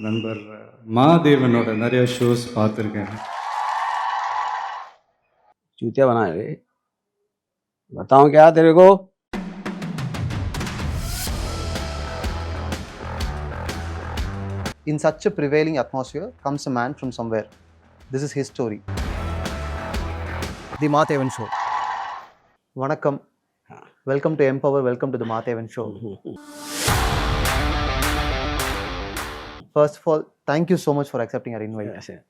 நண்பர் மாதேவனோட நிறைய ஷோஸ் பார்த்துருக்கேன். चूतिया बना है बताऊं क्या तेरे को? In such a prevailing atmosphere comes a man from somewhere. This is his story. The Maathevan Show. Vanakkam. Welcome to MPower. Welcome to the Maathevan Show. First of all, thank you so much for accepting our invite. Yes, yeah.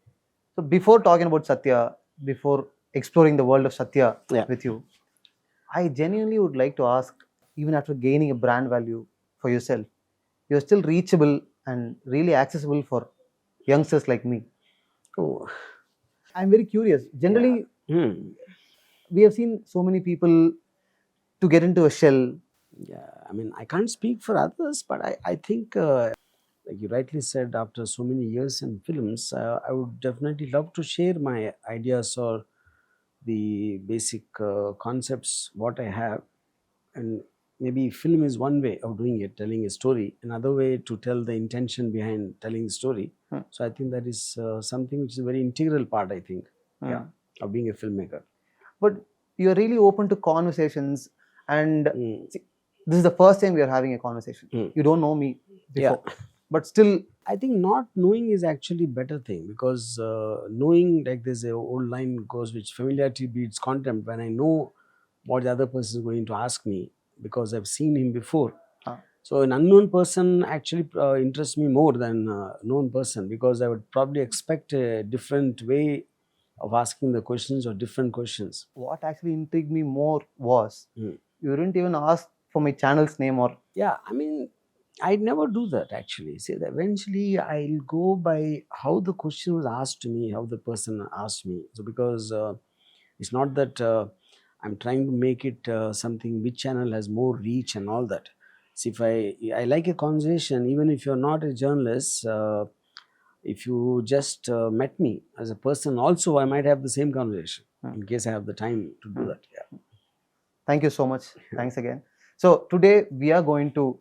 So before talking about Satya, before exploring the world of Satya with you, I genuinely would like to ask, even after gaining a brand value for yourself, you're still reachable and really accessible for youngsters like me. Oh. I'm very curious. Generally, we have seen so many people to get into a shell. Yeah, I mean, I can't speak for others, but I think, like you rightly said, after so many years in films, I would definitely love to share my ideas or the basic concepts, what I have. And maybe film is one way of doing it, telling a story. Another way to tell the intention behind telling the story. So I think that is something which is a very integral part, I think, of being a filmmaker. But you're really open to conversations, and see, this is the first time we are having a conversation. You don't know me before, but still, I think not knowing is actually a better thing, because knowing, like there's a old line goes, which familiarity breeds contempt. When I know what the other person is going to ask me, because I've seen him before. So an unknown person actually interests me more than a known person, because I would probably expect a different way of asking the questions or different questions. what actually intrigued me more was you didn't even ask for my channel's name or. Yeah, I mean, I'd never do that actually. See, eventually I'll go by how the question was asked to me, how the person asked me. So because it's not that I'm trying to make it something which channel has more reach and all that. See, if I like a conversation, even if you're not a journalist, if you just met me as a person also, I might have the same conversation in case I have the time to do that. Yeah. Thank you so much. Thanks again. So today we are going to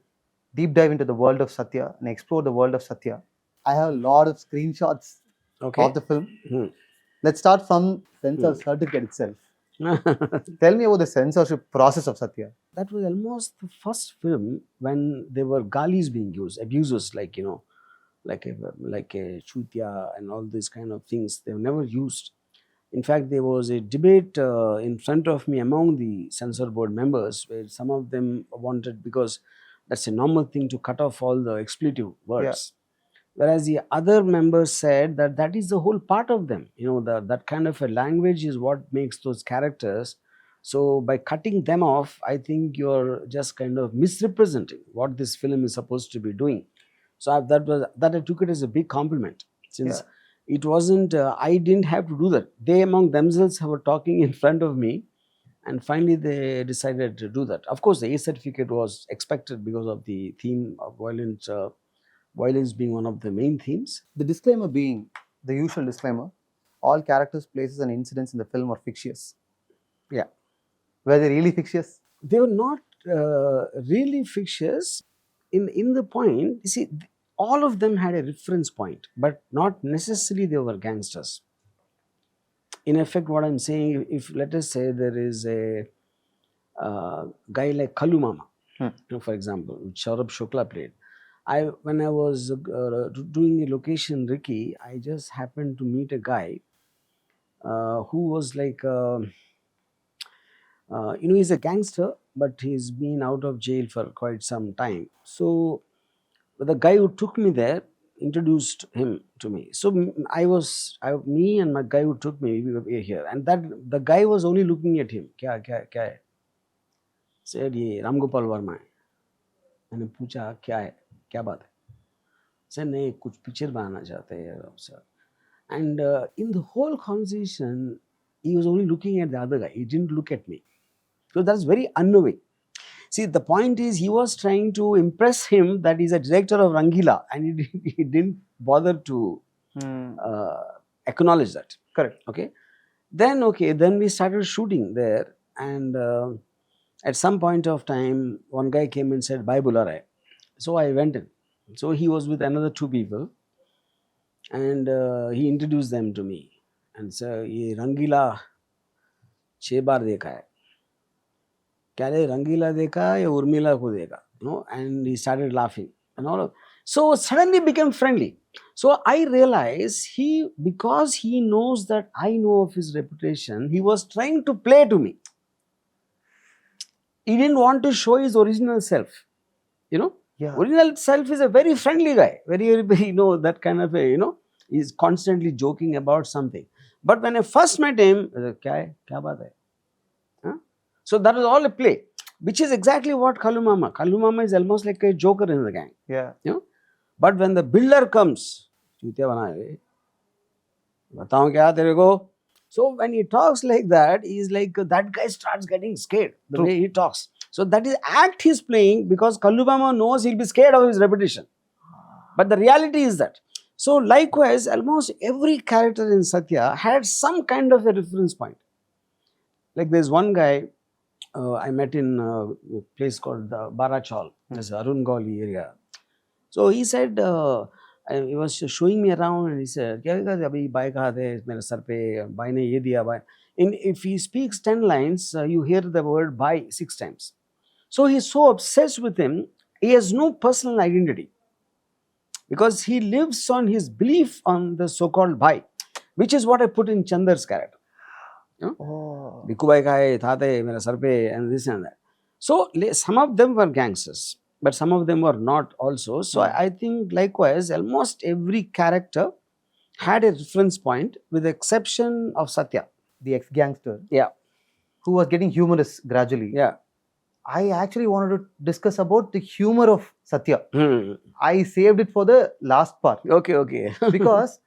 deep dive into the world of Satya and explore the world of Satya. I have a lot of screenshots of the film. Let's start from censor certificate itself. Tell me about the censorship process of Satya. That was almost the first film when there were galis being used, abuses, like, you know, like a chutya and all these kind of things. They were never used. In fact, there was a debate in front of me among the censor board members, where some of them wanted, because that's a normal thing to cut off all the expletive words. Whereas the other members said that that is the whole part of them. You know, that kind of a language is what makes those characters. So by cutting them off, I think you're just kind of misrepresenting what this film is supposed to be doing. So that I took it as a big compliment, since it wasn't, I didn't have to do that. They among themselves were talking in front of me, and finally they decided to do that. Of course, the A certificate was expected because of the theme of violence being one of the main themes. The disclaimer being the usual disclaimer: all characters, places, and incidents in the film are fictitious. Yeah. Were they really fictitious? They were not really fictitious. In the point, you see, all of them had a reference point, but not necessarily they were gangsters. In effect, what I'm saying, if let us say there is a guy like Kalu Mama, you know, for example, which Saurabh Shukla played. When I was doing a location Ricky, I just happened to meet a guy who was like, you know, he's a gangster, but he's been out of jail for quite some time. So the guy who took me there introduced him to me. So me and my guy who took me, we were here, and that the guy was only looking at him. Kya hai? Said, ye Ram Gopal Varma hai. मैंने पूछा क्या है, क्या बात है? Sir नहीं, कुछ picture बनाना चाहते हैं sir. And in the whole conversation, he was only looking at the other guy. He didn't look at me. So that's very unknowing. See, the point is, he was trying to impress him that he's a director of Rangila, and he didn't bother to acknowledge that. Correct. Okay. Then we started shooting there, and at some point of time, one guy came and said, "Bye, bula rahe." So I went in. So he was with another two people. And he introduced them to me and said, "ये रंगीला 6 बार देखा है, क्या रे रंगीला देखा या उर्मिला को देखा?" And he started laughing and all of, so suddenly became friendly. So I realized because he knows that I know of his reputation, he was trying to play to me. He didn't want to show his original self. Yeah. Original self is a very friendly guy, very, very, that kind of a, he's constantly joking about something. But when I first met him, I said, kya baat hai? Huh? So that was all a play, which is exactly what Kallu Mama is almost like a joker in the gang. Yeah. But when the builder comes, चूतिया बनाए, बताऊं क्या तेरे को? So when he talks like that, he's like, that guy starts getting scared, the way he talks. So that is act he's playing because Kallu Mama knows he'll be scared of his reputation. But the reality is that. So likewise, almost every character in Satya had some kind of a reference point. Like there's one guy I met in a place called the Barachal, this Arun Gauli area. So he said, he was showing me around and he said, "Kya abhi bhai kahan the? Mere sar pe bhai ne ye diya bhai." If he speaks 10 lines, you hear the word bhai 6 times. So he's so obsessed with him, he has no personal identity. Because he lives on his belief on the so-called bhai, which is what I put in Chandar's character. Oh. Bhikhu bhai kahe, thate, mere sar pe, and this and that. So some of them were gangsters, but some of them were not also. So I think likewise, almost every character had a reference point with the exception of Satya. The ex-gangster. Yeah. Who was getting humorous gradually. Yeah. I actually wanted to discuss about the humor of Satya. I saved it for the last part. Okay. Because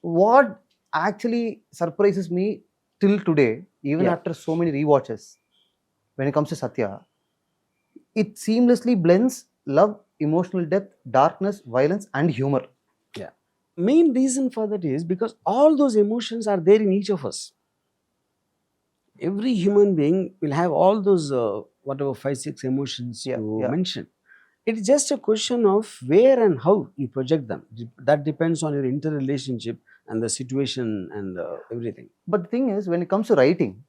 what actually surprises me till today, even after so many rewatches, when it comes to Satya, it seamlessly blends love, emotional depth, darkness, violence, and humor. Yeah. Main reason for that is because all those emotions are there in each of us. Every human being will have all those, whatever 5-6 emotions you mentioned. It's just a question of where and how you project them. That depends on your interrelationship and the situation and everything. But the thing is, when it comes to writing,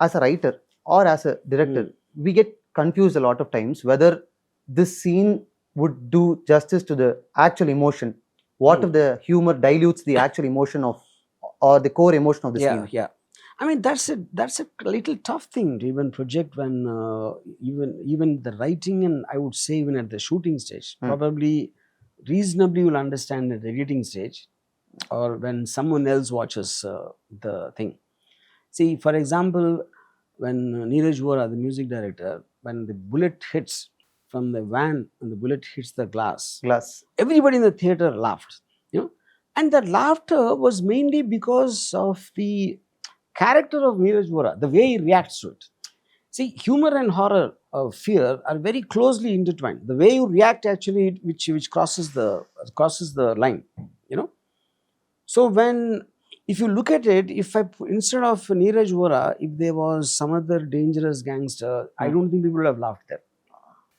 as a writer or as a director, we get confused a lot of times whether this scene would do justice to the actual emotion. What if the humor dilutes the actual emotion of, or the core emotion of the scene? Yeah. I mean, that's a little tough thing to even project when even the writing, and I would say even at the shooting stage, probably reasonably you'll understand at the editing stage or when someone else watches the thing. See, for example, when Neeraj Vora, the music director, when the bullet hits from the van and the bullet hits the glass, everybody in the theater laughed, and that laughter was mainly because of the character of Neeraj Vora, the way he reacts to it. See, humor and horror, fear are very closely intertwined. The way you react actually, which crosses the line, So if you look at it, instead of Neeraj Vora, if there was some other dangerous gangster, I don't think people would have laughed there.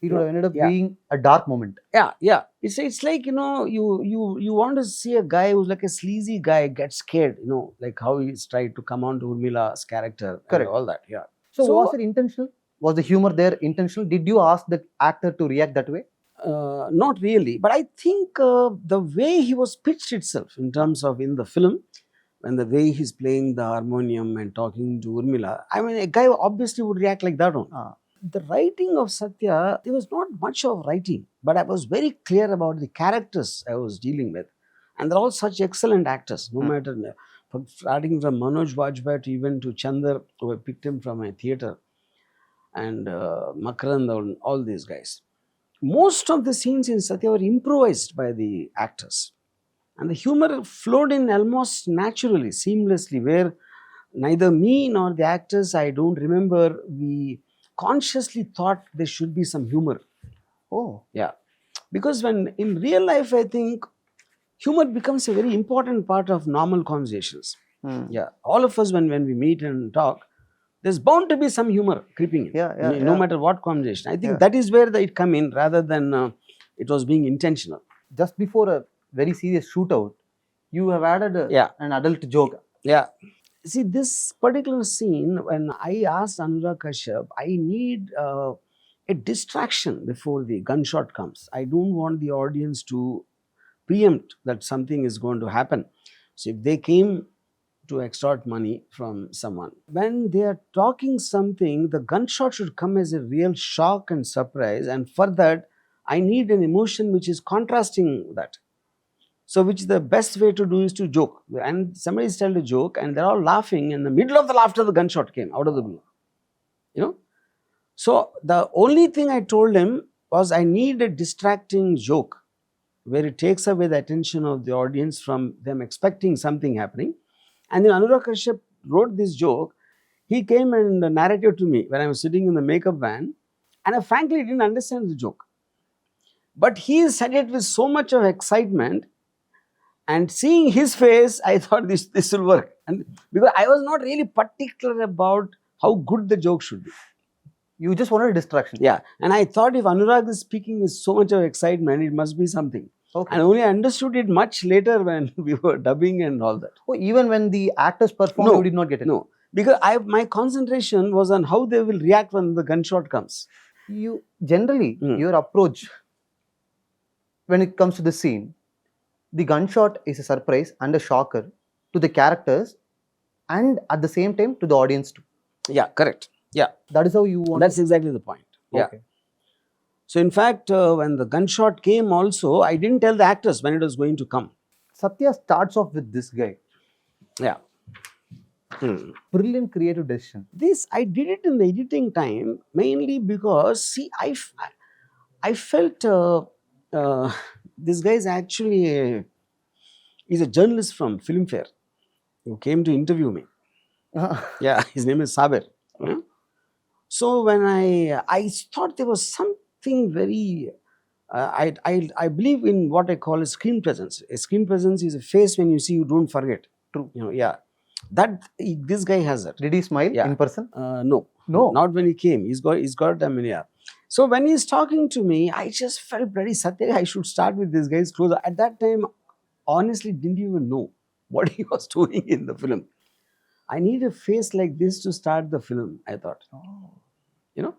It would have ended up being a dark moment. Yeah. It's like, you want to see a guy who's like a sleazy guy get scared, like how he's tried to come on to Urmila's character. Correct. And all that, yeah. So was it intentional? Was the humor there intentional? Did you ask the actor to react that way? Not really, but I think the way he was pitched itself in terms of in the film, and the way he's playing the harmonium and talking to Urmila, I mean, a guy obviously would react like that on. The writing of Satya, there was not much of writing, but I was very clear about the characters I was dealing with. And they're all such excellent actors, no matter, starting from Manoj Vajpayee to even to Chandar, who I picked him from a theatre, and Makarand, all these guys. Most of the scenes in Satya were improvised by the actors. And the humor flowed in almost naturally, seamlessly, where neither me nor the actors, I don't remember, we consciously thought there should be some humor. Oh. Yeah. Because when in real life, I think humor becomes a very important part of normal conversations. Yeah. All of us, when we meet and talk, there's bound to be some humor creeping in. No matter what conversation. I think that is where it come in rather than it was being intentional. Just before very serious shootout, you have added an adult joke. Yeah. See, this particular scene, when I asked Anurag Kashyap, I need a distraction before the gunshot comes. I don't want the audience to preempt that something is going to happen. So if they came to extort money from someone, when they are talking something, the gunshot should come as a real shock and surprise. And for that, I need an emotion which is contrasting that. So which the best way to do is to joke. And somebody told a joke and they're all laughing. In the middle of the laughter, the gunshot came out of the blue. You know? So the only thing I told him was I need a distracting joke where it takes away the attention of the audience from them expecting something happening. And then Anurag Kashyap wrote this joke. He came and narrated to me when I was sitting in the makeup van, and I frankly didn't understand the joke. But he said it with so much of excitement, and seeing his face, I thought this will work. And because I was not really particular about how good the joke should be. You just wanted a distraction. Yeah. And I thought if Anurag is speaking with so much of excitement, it must be something. Okay. And only understood it much later when we were dubbing and all that. Oh, even when the actors performed, you did not get it? No. Because my concentration was on how they will react when the gunshot comes. You generally, your approach when it comes to the scene, the gunshot is a surprise and a shocker to the characters and at the same time to the audience too. Yeah, correct. Yeah. That is how you want. That's exactly the point. Yeah. Okay. So in fact, when the gunshot came also, I didn't tell the actors when it was going to come. Satya starts off with this guy. Yeah. Brilliant creative decision. This, I did it in the editing time mainly because, see, I felt this guy is actually he's a journalist from Filmfare who came to interview me. Yeah, his name is Saber. So when I thought there was something very, I believe in what I call a screen presence. A screen presence is a face when you see you don't forget. True. You know, yeah. That this guy has that. Did he smile in person? No, not when he came. He's got I mean, yeah. So when he's talking to me, I just felt bloody Satya, I should start with this guy's closer. At that time, honestly, didn't even know what he was doing in the film. I need a face like this to start the film, I thought. You know,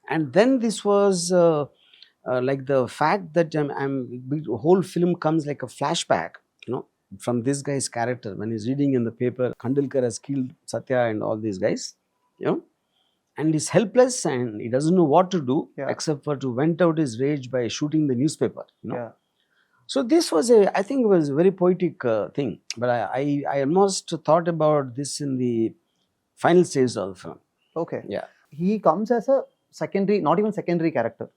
and then this was like the fact that the whole film comes like a flashback, you know, from this guy's character when he's reading in the paper, Khandilkar has killed Satya and all these guys, you know, and he's helpless and he doesn't know what to do except for to vent out his rage by shooting the newspaper, you know. So this was I think it was a very poetic thing, but I almost thought about this in the final stage of the film. Okay. Yeah. He comes as a secondary, not even secondary character,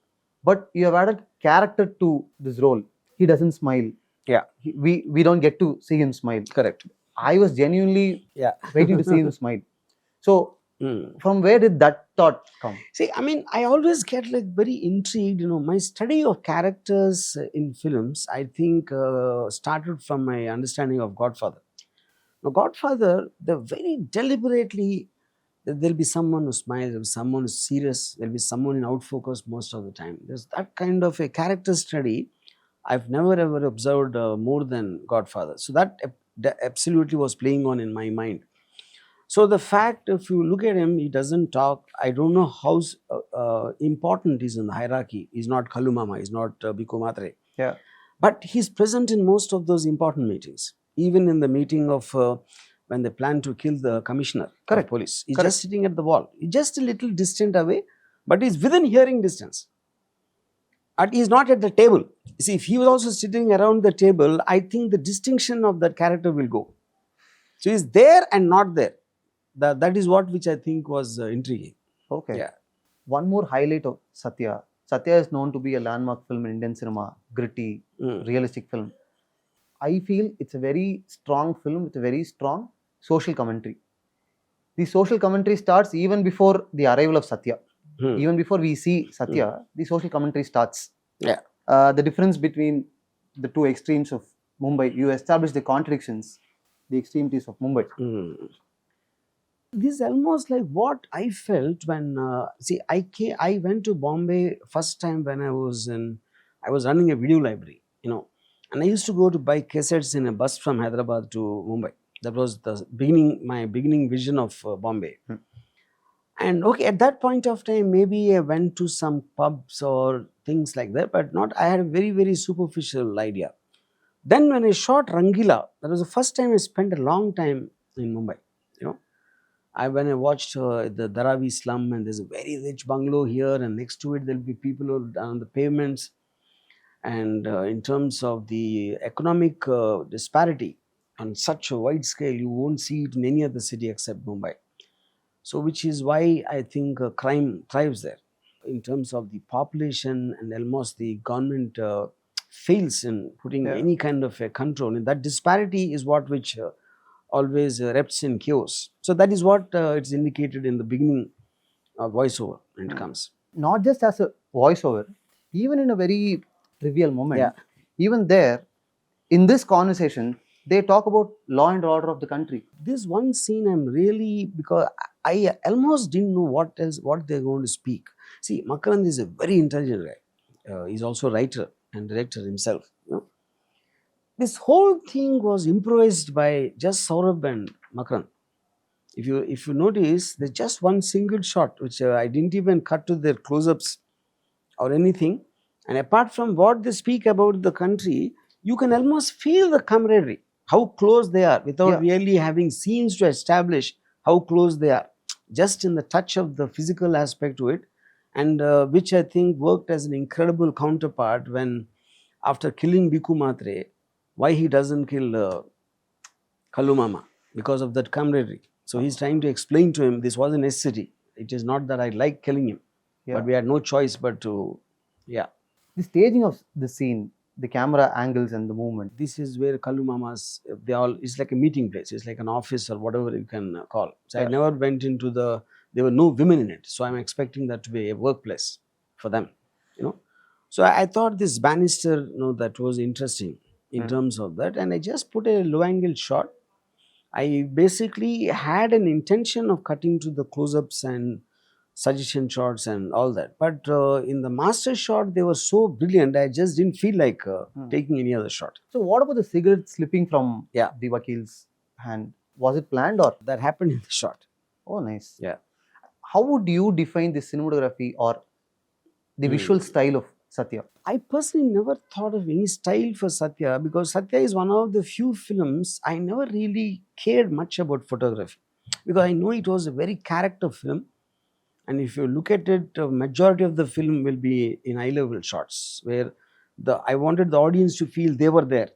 but you have added character to this role. He doesn't smile. Yeah. We don't get to see him smile. Correct. I was genuinely waiting to see him smile. So from where did that thought come? See, I mean, I always get like very intrigued, you know, my study of characters in films, I think started from my understanding of Godfather. Now, Godfather, they very deliberately, there'll be someone who smiles, there'll be someone who's serious, there'll be someone in out focus most of the time. There's that kind of a character study I've never ever observed more than Godfather. So that absolutely was playing on in my mind. So the fact, if you look at him, he doesn't talk. I don't know how important he's in the hierarchy. He's not Kalumama, he's not Bhikhu Mhatre. Yeah. But he's present in most of those important meetings. Even in the meeting of when they plan to kill the commissioner of police. He's just sitting at the wall. He's just a little distant away, but he's within hearing distance. And he's not at the table. You see, if he was also sitting around the table, I think the distinction of that character will go. So he's there and not there. That is what which I think was intriguing. Okay. Yeah. One more highlight of Satya. Satya is known to be a landmark film in Indian cinema, gritty, realistic film. I feel it's a very strong film with a very strong social commentary. The social commentary starts even before the arrival of Satya. Even before we see Satya, the social commentary starts. Yeah. The difference between the two extremes of Mumbai, you establish the contradictions, the extremities of Mumbai. This is almost like what I felt when, see, I went to Bombay first time when I was running a video library, you know. And I used to go to buy cassettes in a bus from Hyderabad to Mumbai. That was my beginning vision of Bombay. And okay, at that point of time, maybe I went to some pubs or things like that, but not, I had a very, very superficial idea. Then when I shot Rangila, that was the first time I spent a long time in Mumbai. You know, when I watched the Dharavi slum, and there's a very rich bungalow here, and next to it there'll be people on the pavements. And in terms of the economic disparity on such a wide scale, you won't see it in any other city except Mumbai. So, which is why I think crime thrives there. In terms of the population, and almost the government fails in putting any kind of a control. And that disparity is what which always erupts in chaos. So that is what it's indicated in the beginning of voiceover when it comes. Not just as a voiceover, even in a very trivial moment, even there, in this conversation, they talk about law and order of the country. This one scene I'm really, because I almost didn't know what they're going to speak. See, Makarand is a very intelligent guy. He's also a writer and director himself. You know? This whole thing was improvised by just Saurabh and Makarand. If you notice, there's just one single shot which I didn't even cut to their close-ups or anything. And apart from what they speak about the country, you can almost feel the camaraderie, how close they are, without really having scenes to establish how close they are. Just in the touch of the physical aspect to it, and which I think worked as an incredible counterpart when, after killing Bhikhu Mhatre, why he doesn't kill Kallu Mama, because of that camaraderie. So he's trying to explain to him, this was a necessity. It is not that I like killing him, but we had no choice but to, The staging of the scene, the camera angles and the movement. This is where Kallu Mamas, it's like a meeting place. It's like an office or whatever you can call. So I never went into there were no women in it. So I'm expecting that to be a workplace for them, you know. So I thought this banister, that was interesting in terms of that. And I just put a low angle shot. I basically had an intention of cutting to the close-ups and suggestion shots and all that. But in the master shot, they were so brilliant, I just didn't feel like taking any other shot. So what about the cigarette slipping from the Vakil's hand? Was it planned or? That happened in the shot. Oh, nice. Yeah. How would you define the cinematography or the visual style of Satya? I personally never thought of any style for Satya, because Satya is one of the few films I never really cared much about photography, because I know it was a very character film. And if you look at it, majority of the film will be in eye level shots, where I wanted the audience to feel they were there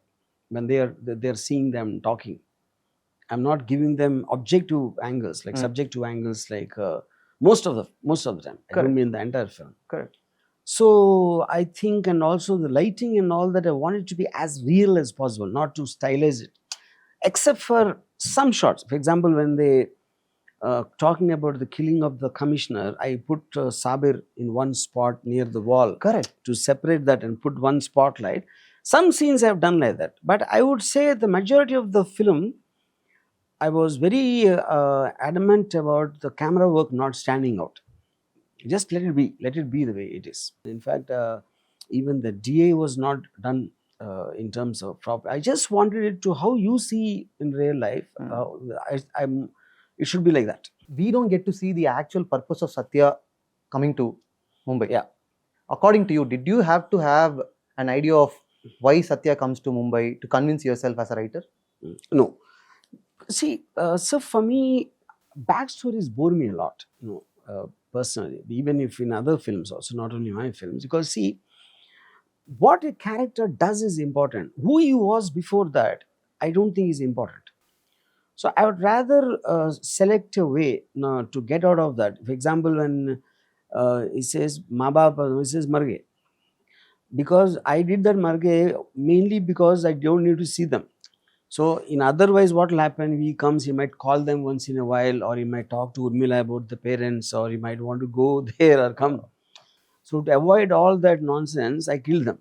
when they're seeing them talking. I'm not giving them objective angles, like subjective angles, like most of the time. I don't mean the entire film. Correct. So I think, and also the lighting and all that, I want it to be as real as possible, not to stylize it, except for some shots. For example, when they talking about the killing of the commissioner, I put Sabir in one spot near the wall. Correct. To separate that and put one spotlight. Some scenes I have done like that. But I would say the majority of the film, I was very adamant about the camera work not standing out. Just let it be the way it is. In fact, even the DA was not done in terms of prop. I just wanted it to how you see in real life. It should be like that. We don't get to see the actual purpose of Satya coming to Mumbai. Yeah. According to you, did you have to have an idea of why Satya comes to Mumbai to convince yourself as a writer? No. See, so for me, backstories bore me a lot, personally, even if in other films also, not only my films. Because see, what a character does is important. Who he was before that, I don't think is important. So I would rather select a way to get out of that. For example, when he says "Maa Baap," he says "Marge," because I did that Marge mainly because I don't need to see them. So in otherwise, what will happen? He comes, he might call them once in a while, or he might talk to Urmila about the parents, or he might want to go there or come. So to avoid all that nonsense, I kill them.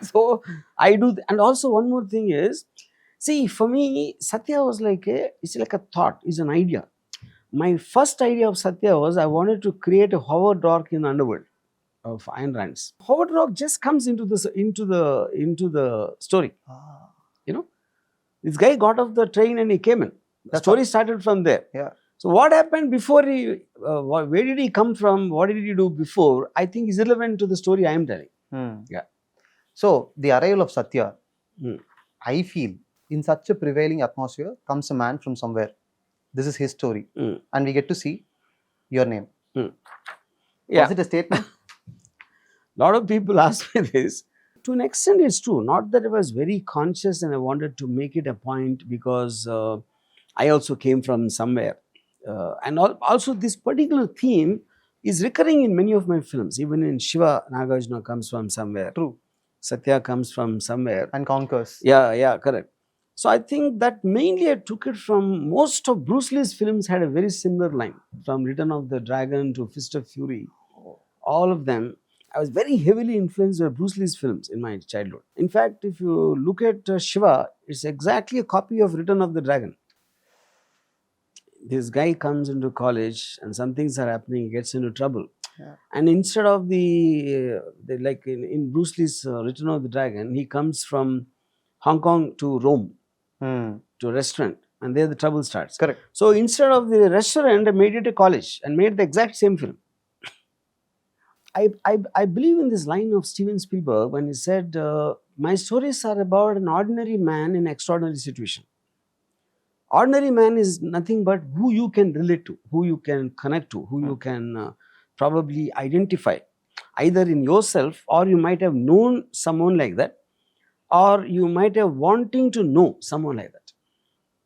So I do, and also one more thing is, see, for me, Satya was it's like a thought, it's an idea. My first idea of Satya was I wanted to create a hover dork in the underworld. of Ayn Rand's. Howard Rock just comes into the story. You know, this guy got off the train and he came in. The story started from there. Yeah. So what happened before he? Where did he come from? What did he do before? I think is irrelevant to the story I am telling. Yeah. So the arrival of Satya, Mm. I feel in such a prevailing atmosphere comes a man from somewhere. This is his story, and we get to see your name. Yeah. Was it a statement? A lot of people ask me this. To an extent, it's true. Not that I was very conscious and I wanted to make it a point, because I also came from somewhere. And also, this particular theme is recurring in many of my films. Even in Shiva, Nagarjuna comes from somewhere. True. Satya comes from somewhere. And conquers. Yeah, correct. So I think that mainly I took it from most of Bruce Lee's films had a very similar line. From Return of the Dragon to Fist of Fury, all of them. I was very heavily influenced by Bruce Lee's films in my childhood. In fact, if you look at Shiva, it's exactly a copy of Return of the Dragon. This guy comes into college and some things are happening, he gets into trouble. Yeah. And instead of the like in Bruce Lee's Return of the Dragon, he comes from Hong Kong to Rome, to a restaurant, and there the trouble starts. Correct. So instead of the restaurant, I made it a college and made the exact same film. I believe in this line of Steven Spielberg when he said, my stories are about an ordinary man in an extraordinary situation. Ordinary man is nothing but who you can relate to, who you can connect to, who you can probably identify, either in yourself, or you might have known someone like that, or you might have wanting to know someone like that.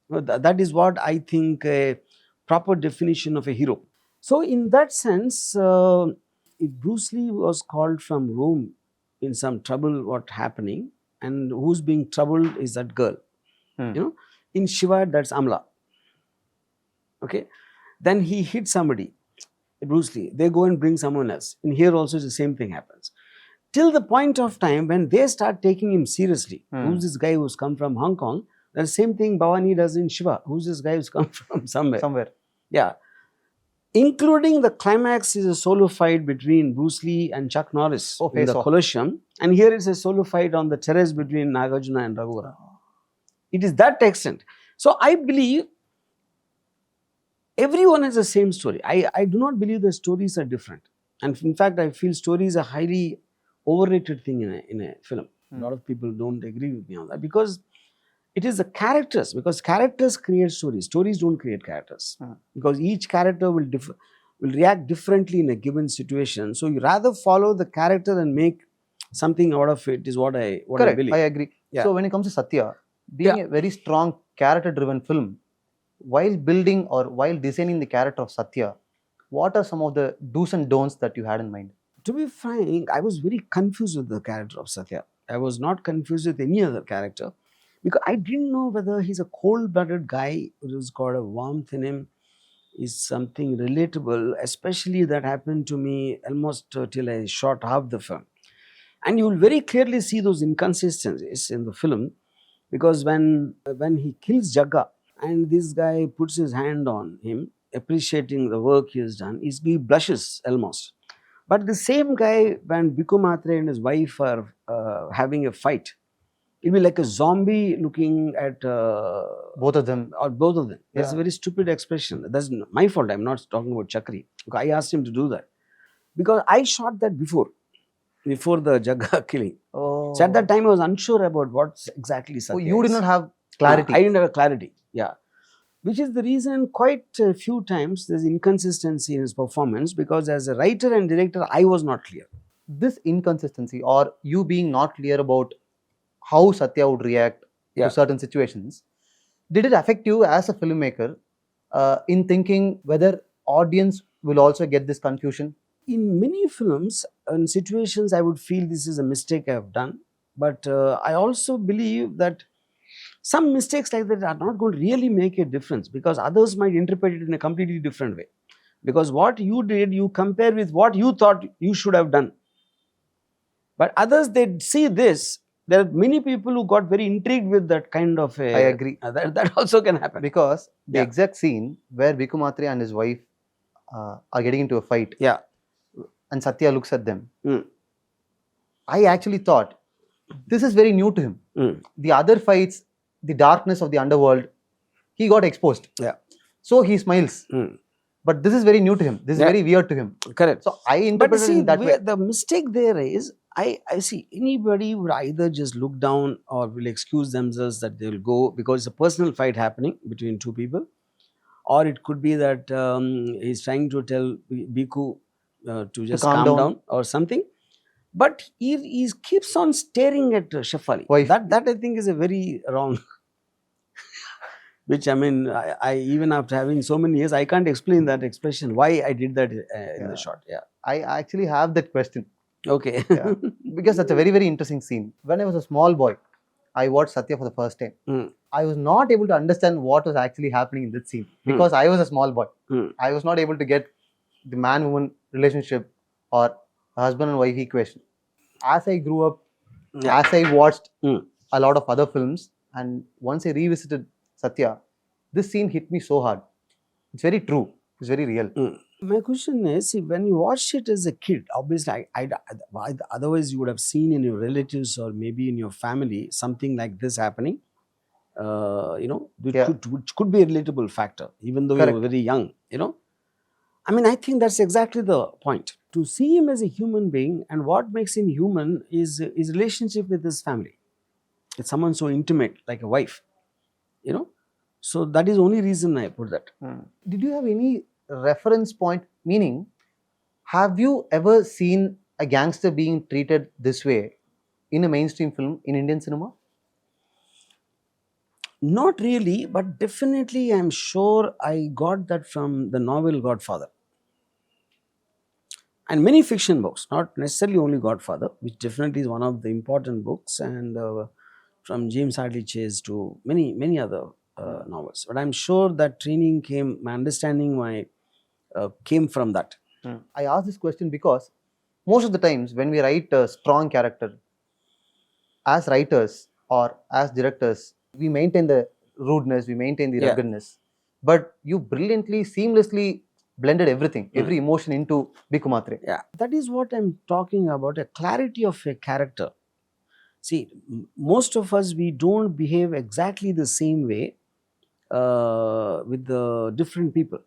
Well, that is what I think a proper definition of a hero. So in that sense, if Bruce Lee was called from Rome in some trouble, what happening, and who's being troubled is that girl. You know, in Shiva, that's Amla. Okay, then he hit somebody, Bruce Lee. They go and bring someone else. In here also the same thing happens. Till the point of time when they start taking him seriously. Who's this guy who's come from Hong Kong? The same thing Bhavani does in Shiva. Who's this guy who's come from somewhere? Yeah. Including the climax is a solo fight between Bruce Lee and Chuck Norris in the Colosseum. And here is a solo fight on the terrace between Nagarjuna and Raghuram. It is that extent. So I believe everyone has the same story. I do not believe the stories are different. And in fact, I feel stories are highly overrated thing in a film. A lot of people don't agree with me on that, because it is the characters, because characters create stories. Stories don't create characters, because each character will react differently in a given situation. So you rather follow the character and make something out of it is what I believe. I agree. Yeah. So when it comes to Satya, being a very strong character-driven film, while building or while designing the character of Satya, what are some of the do's and don'ts that you had in mind? To be frank, I was very confused with the character of Satya. I was not confused with any other character, because I didn't know whether he's a cold-blooded guy who's got a warmth in him, is something relatable, especially that happened to me almost till I shot half the film. And you will very clearly see those inconsistencies in the film, because when he kills Jagga and this guy puts his hand on him, appreciating the work he has done, he blushes almost. But the same guy, when Bhikhu Mhatre and his wife are having a fight, it'll be like a zombie looking at both of them. That's a very stupid expression. That's my fault. I'm not talking about Chakri. I asked him to do that because I shot that before the Jagga killing. Oh. So at that time I was unsure about what exactly Satya you did not have clarity. I didn't have a clarity. Yeah. Which is the reason quite a few times there's inconsistency in his performance, because as a writer and director, I was not clear. This inconsistency, or you being not clear about how Satya would react to certain situations, did it affect you as a filmmaker in thinking whether audience will also get this confusion? In many films and situations, I would feel this is a mistake I have done. But I also believe that some mistakes like that are not going to really make a difference, because others might interpret it in a completely different way. Because what you did, you compare with what you thought you should have done. But others, they see this. There are many people who got very intrigued with that kind of a... I agree. That also can happen. Because the exact scene where Bhikhu Mhatre and his wife are getting into a fight. Yeah. and Satya looks at them, Mm. I actually thought this is very new to him. Mm. The other fights, the darkness of the underworld, he got exposed. Yeah. So he smiles. Mm. But this is very new to him. This is Yeah. very weird to him. Correct. So I But interpreted see, in that way. the mistake there is, I see anybody would either just look down or will excuse themselves that they will go because it's a personal fight happening between two people, or it could be that he's trying to tell Bhikhu to just calm calm down. down or something. But he keeps on staring at Shefali. Wife. That I think is a very wrong. Which I mean, I even after having so many years, I can't explain that expression why I did that in the shot. Yeah. I actually have that question. Okay. Yeah. Because that's a very, very interesting scene. When I was a small boy, I watched Satya for the first time. Mm. I was not able to understand what was actually happening in that scene because I was a small boy. Mm. I was not able to get the man-woman relationship or husband and wife equation. As I grew up, Yeah. as I watched Mm. a lot of other films, and once I revisited Satya, this scene hit me so hard. It's very true. It's very real. Mm. My question is, see, when you watched it as a kid, obviously, otherwise you would have seen in your relatives or maybe in your family something like this happening. Which could be a relatable factor, even though you were very young. I mean, I think that's exactly the point. To see him as a human being, and what makes him human is his relationship with his family. It's someone so intimate, like a wife. So that is the only reason I put that. Did you have any reference point? Meaning, have you ever seen a gangster being treated this way in a mainstream film in Indian cinema? Not really, but definitely I'm sure I got that from the novel Godfather. And many fiction books, not necessarily only Godfather, which definitely is one of the important books, and from James Hadley Chase to many other novels. But I'm sure that training came, my understanding came from that. I ask this question because most of the times when we write a strong character, as writers or as directors, we maintain the rudeness, we maintain the ruggedness. But you brilliantly, seamlessly blended everything, every emotion into Bhikhu Mhatre. Yeah, that is what I'm talking about, a clarity of a character. See, most of us, we don't behave exactly the same way with the different people.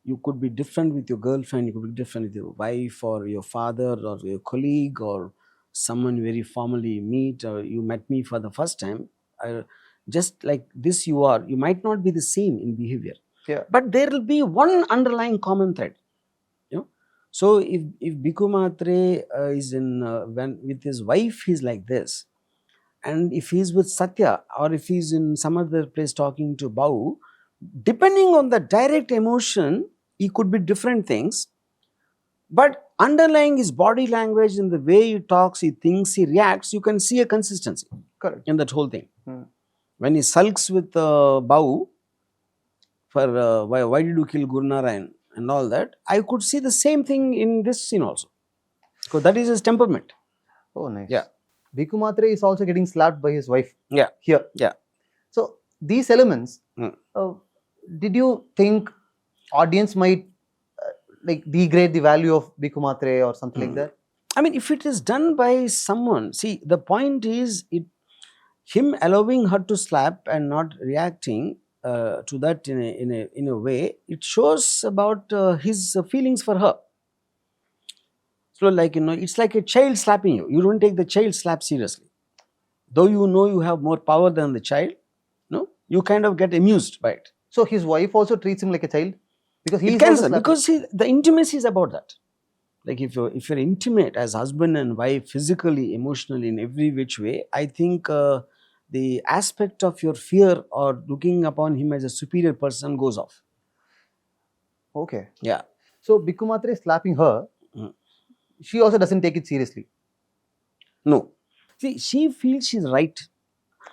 You could be different with your girlfriend, you could be different with your wife or your father or your colleague or someone you very formally meet, or you met me for the first time. Just like this you are, you might not be the same in behavior. Yeah. But there will be one underlying common thread. So if Bhikhu Mhatre is when with his wife, he's like this. And if he's with Satya or if he's in some other place talking to Bhau, depending on the direct emotion, he could be different things. But underlying his body language and the way he talks, he thinks, he reacts, you can see a consistency in that whole thing. When he sulks with Bhau for why did you kill Gurunarayan and all that, I could see the same thing in this scene also. Because that is his temperament. Oh, nice. Yeah. Bhikhu Mhatre is also getting slapped by his wife. Yeah. Here. Yeah. So these elements, did you think audience might like degrade the value of Bhikhu Mhatre or something like that? I mean, if it is done by someone, see, the point is him allowing her to slap and not reacting to that in a way, it shows about his feelings for her. So, like, it's like a child slapping you. You don't take the child slap seriously. Though you know you have more power than the child, you kind of get amused by it. So his wife also treats him like a child? Because he because the intimacy is about that. Like if you're intimate as husband and wife, physically, emotionally, in every which way, I think the aspect of your fear or looking upon him as a superior person goes off. Okay. Yeah. So Bhikhu Mhatre is slapping her. She also doesn't take it seriously. No. See, she feels she's right.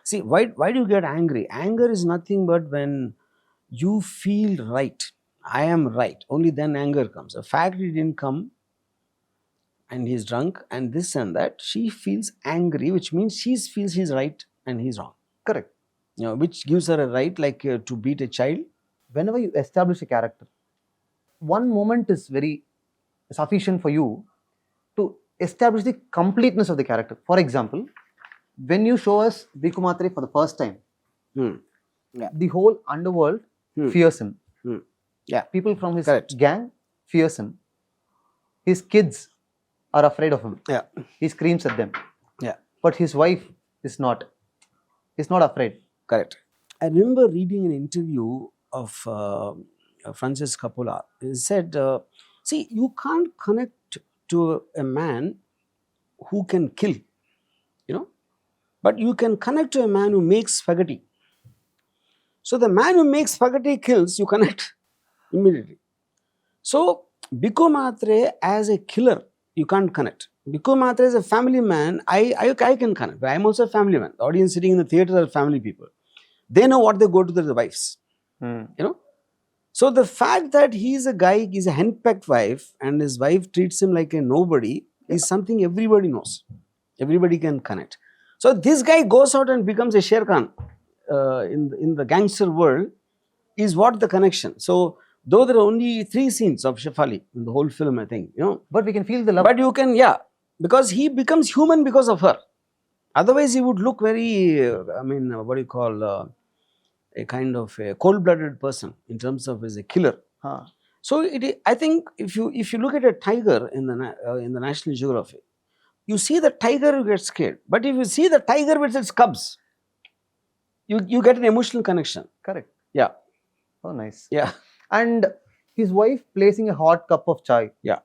See, why do you get angry? Anger is nothing but when you feel right. I am right. Only then anger comes. The fact it didn't come and he's drunk and this and that, she feels angry, which means she feels he's right and he's wrong. Correct. Which gives her a right, like to beat a child. Whenever you establish a character, one moment is very sufficient for you to establish the completeness of the character. For example, when you show us Bhikhu Mhatre for the first time, the whole underworld fears him. Yeah. People from his Correct. gang fears him. His kids are afraid of him. Yeah. He screams at them. Yeah. But his wife is not. He's not afraid. Correct. I remember reading an interview of Francis Coppola. He said, see, you can't connect to a man who can kill, but you can connect to a man who makes spaghetti. So the man who makes spaghetti kills, you connect immediately. So Bhikhu Mhatre as a killer, you can't connect. Bhikhu Mhatre as a family man, I can connect. I am also a family man. The audience sitting in the theatre are family people. They know what they go to their wives. So the fact that he's a guy, he's a henpecked wife, and his wife treats him like a nobody is something everybody knows. Everybody can connect. So this guy goes out and becomes a Sher Khan in the gangster world is what the connection. So though there are only 3 scenes of Shefali in the whole film, I think, But we can feel the love. But you can, because he becomes human because of her. Otherwise, he would look very, what do you call, a kind of a cold-blooded person in terms of as a killer. So I think if you look at a tiger in the National Geographic, you see the tiger, you get scared. But if you see the tiger with its cubs, you get an emotional connection. Correct. Yeah. Oh, nice. Yeah. And his wife placing a hot cup of chai. Yeah.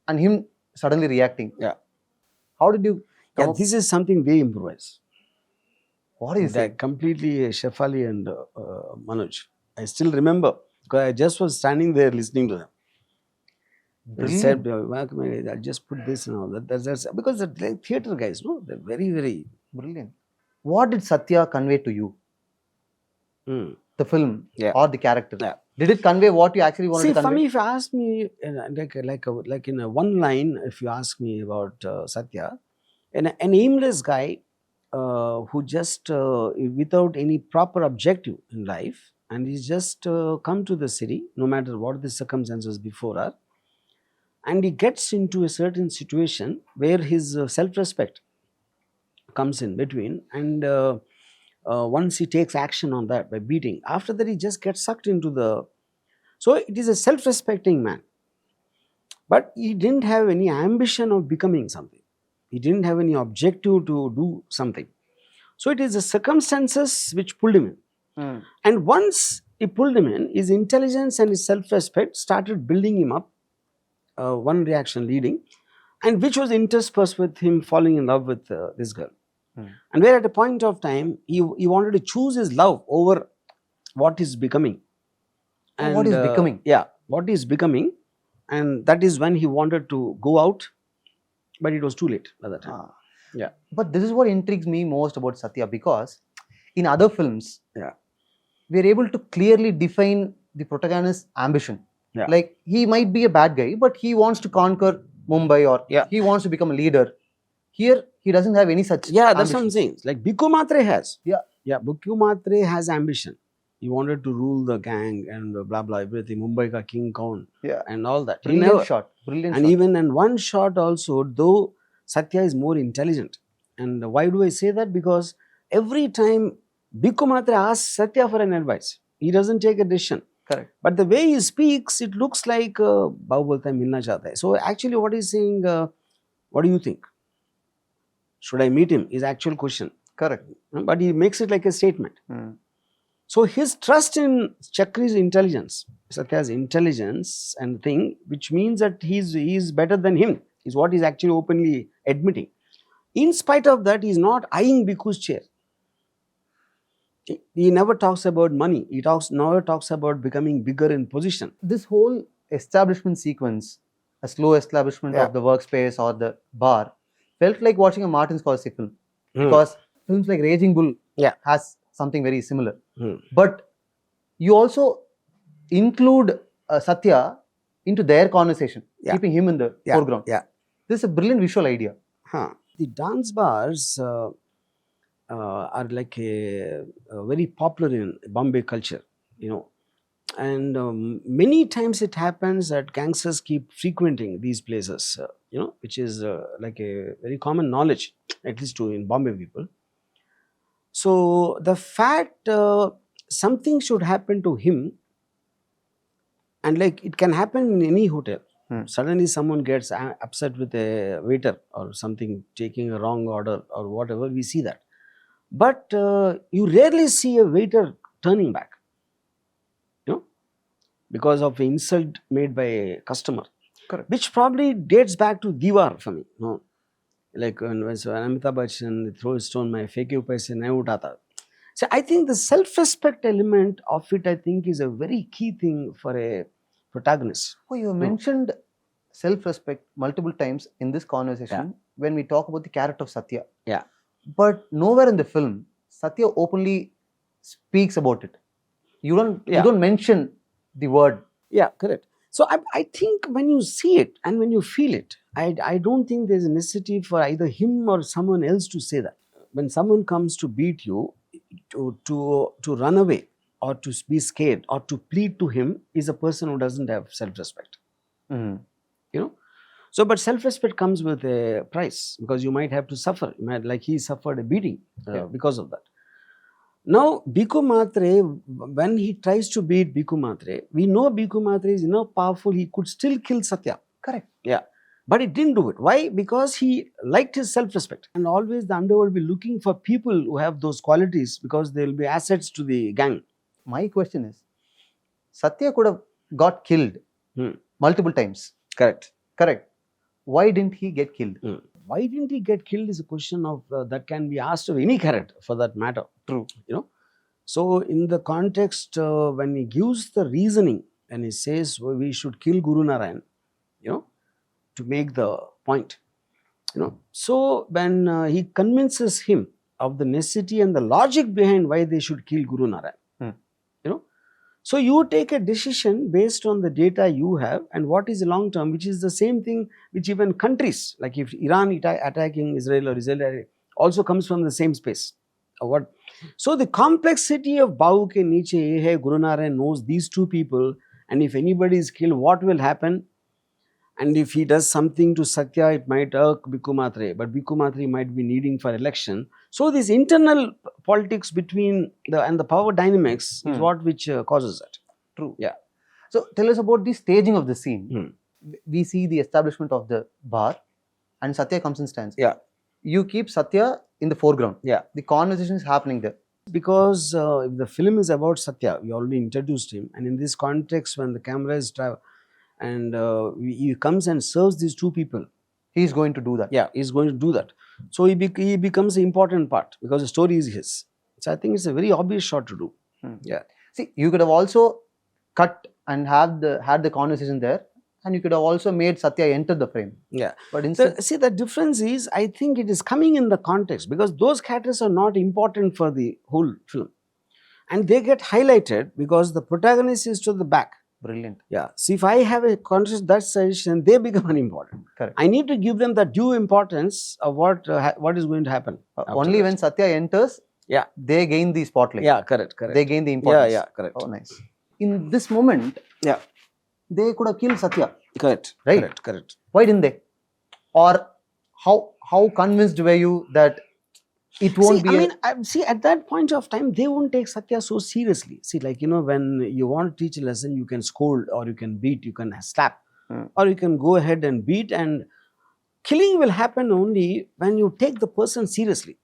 And him suddenly reacting. Yeah. How did you come up? This is something they improvise. What is it? Completely Shefali and Manoj. I still remember because I just was standing there listening to them. They said, I'll just put this and all that. That's because they're like theatre guys, no? They're very, very Brilliant. What did Satya convey to you? The film or the character? Yeah. Did it convey what you actually wanted to convey? For me, if you ask me, like in a one line, if you ask me about Satya, an aimless guy who just without any proper objective in life, and he's just come to the city, no matter what the circumstances before are, and he gets into a certain situation where his self-respect comes in between, and once he takes action on that by beating, after that he just gets sucked into the... So it is a self-respecting man, but he didn't have any ambition of becoming something. He didn't have any objective to do something. So it is the circumstances which pulled him in. And once he pulled him in, his intelligence and his self-respect started building him up, one reaction leading, and which was interspersed with him falling in love with this girl. And where at a point of time, he wanted to choose his love over what is becoming. And, what is becoming? Yeah, what is becoming. And that is when he wanted to go out, but it was too late at that time. Yeah. But this is what intrigues me most about Satya, because in other films, we are able to clearly define the protagonist's ambition. Yeah. Like, he might be a bad guy, but he wants to conquer Mumbai, or he wants to become a leader. Here, he doesn't have any such that's what I'm saying. Like Bhikhu Mhatre has. Yeah, Bhikhu Mhatre has ambition. He wanted to rule the gang and blah, blah, everything. Mumbai ka king Kaun and all that. Brilliant shot. Brilliant and shot. Even in one shot also, though Satya is more intelligent. And why do I say that? Because every time Bhikhu Mhatre asks Satya for an advice, he doesn't take a decision. Correct. But the way he speaks, it looks like Babu bolta hai, milna chahta hai. So actually what he's saying, what do you think? Should I meet him? Is actual question. Correct. But he makes it like a statement. So his trust in Chakri's intelligence, Satya's intelligence and thing, which means that he's better than him, is what he's actually openly admitting. In spite of that, he's not eyeing Bhikhu's chair. He never talks about money. He never talks about becoming bigger in position. This whole establishment sequence, a slow establishment of the workspace or the bar, felt like watching a Martin Scorsese film. Because films like Raging Bull has something very similar. But you also include Satya into their conversation, keeping him in the foreground. This is a brilliant visual idea. The dance bars are like very popular in Bombay culture, And many times it happens that gangsters keep frequenting these places, which is like a very common knowledge, at least to in Bombay people. So the fact something should happen to him, and like it can happen in any hotel. Suddenly someone gets upset with a waiter or something, taking a wrong order or whatever, we see that. But you rarely see a waiter turning back, because of the insult made by a customer. Correct. Which probably dates back to Diwar for me. Like when Amitabh Bachchan throw a stone, my fake paise nahi utata. So I think the self-respect element of it, I think, is a very key thing for a protagonist. Oh, you mentioned self-respect multiple times in this conversation when we talk about the character of Satya. Yeah. But nowhere in the film, Satya openly speaks about it. You don't mention the word. Yeah, correct. So I think when you see it and when you feel it, I don't think there's a necessity for either him or someone else to say that. When someone comes to beat you, to run away or to be scared or to plead to him is a person who doesn't have self-respect. So, but self-respect comes with a price, because you might have to suffer. Like he suffered a beating because of that. Now, Bhikhu Mhatre, when he tries to beat Bhikhu Mhatre, we know Bhikhu Mhatre is enough powerful, he could still kill Satya. Correct. Yeah. But he didn't do it. Why? Because he liked his self-respect. And always the underworld will be looking for people who have those qualities, because they will be assets to the gang. My question is, Satya could have got killed multiple times. Correct. Why didn't he get killed? Why didn't he get killed is a question of that can be asked of any character for that matter. True. So in the context, when he gives the reasoning and he says we should kill Guru Narayan, to make the point, so when he convinces him of the necessity and the logic behind why they should kill Guru Narayan, so you take a decision based on the data you have and what is long term, which is the same thing which even countries, like if Iran attacking Israel or Israel also comes from the same space. So the complexity of Bau ke niche ye hai, Guru Narayan knows these two people, and if anybody is killed, what will happen? And if he does something to Satya, it might irk Bhikhu Mhatre, but Bhikhu Mhatre might be needing for election. So this internal politics between the power dynamics is what which causes that. True. Yeah. So tell us about the staging of the scene. We see the establishment of the bar, and Satya comes and stands. Yeah. You keep Satya in the foreground. Yeah. The conversation is happening there. Because if the film is about Satya, we already introduced him, and in this context, when the camera is and he comes and serves these two people, he is going to do that. Yeah, he's going to do that. So he becomes an important part, because the story is his. So I think it's a very obvious shot to do. Yeah. See, you could have also cut and had the conversation there, and you could have also made Satya enter the frame. Yeah. But instead, see, the difference is, I think it is coming in the context, because those characters are not important for the whole film, and they get highlighted because the protagonist is to the back. Brilliant. Yeah. See, if I have a context that suggestion, they become unimportant. Correct. I need to give them the due importance of what is going to happen. Only when Satya enters, they gain the spotlight. Yeah, correct. They gain the importance. Yeah, correct. Oh, nice. In this moment, they could have killed Satya. Correct. Right? Correct. Why didn't they? Or how convinced were you that it won't be? See, at that point of time, they won't take Satya so seriously. See, like, when you want to teach a lesson, you can scold, or you can beat, you can slap, or you can go ahead and beat, and killing will happen only when you take the person seriously.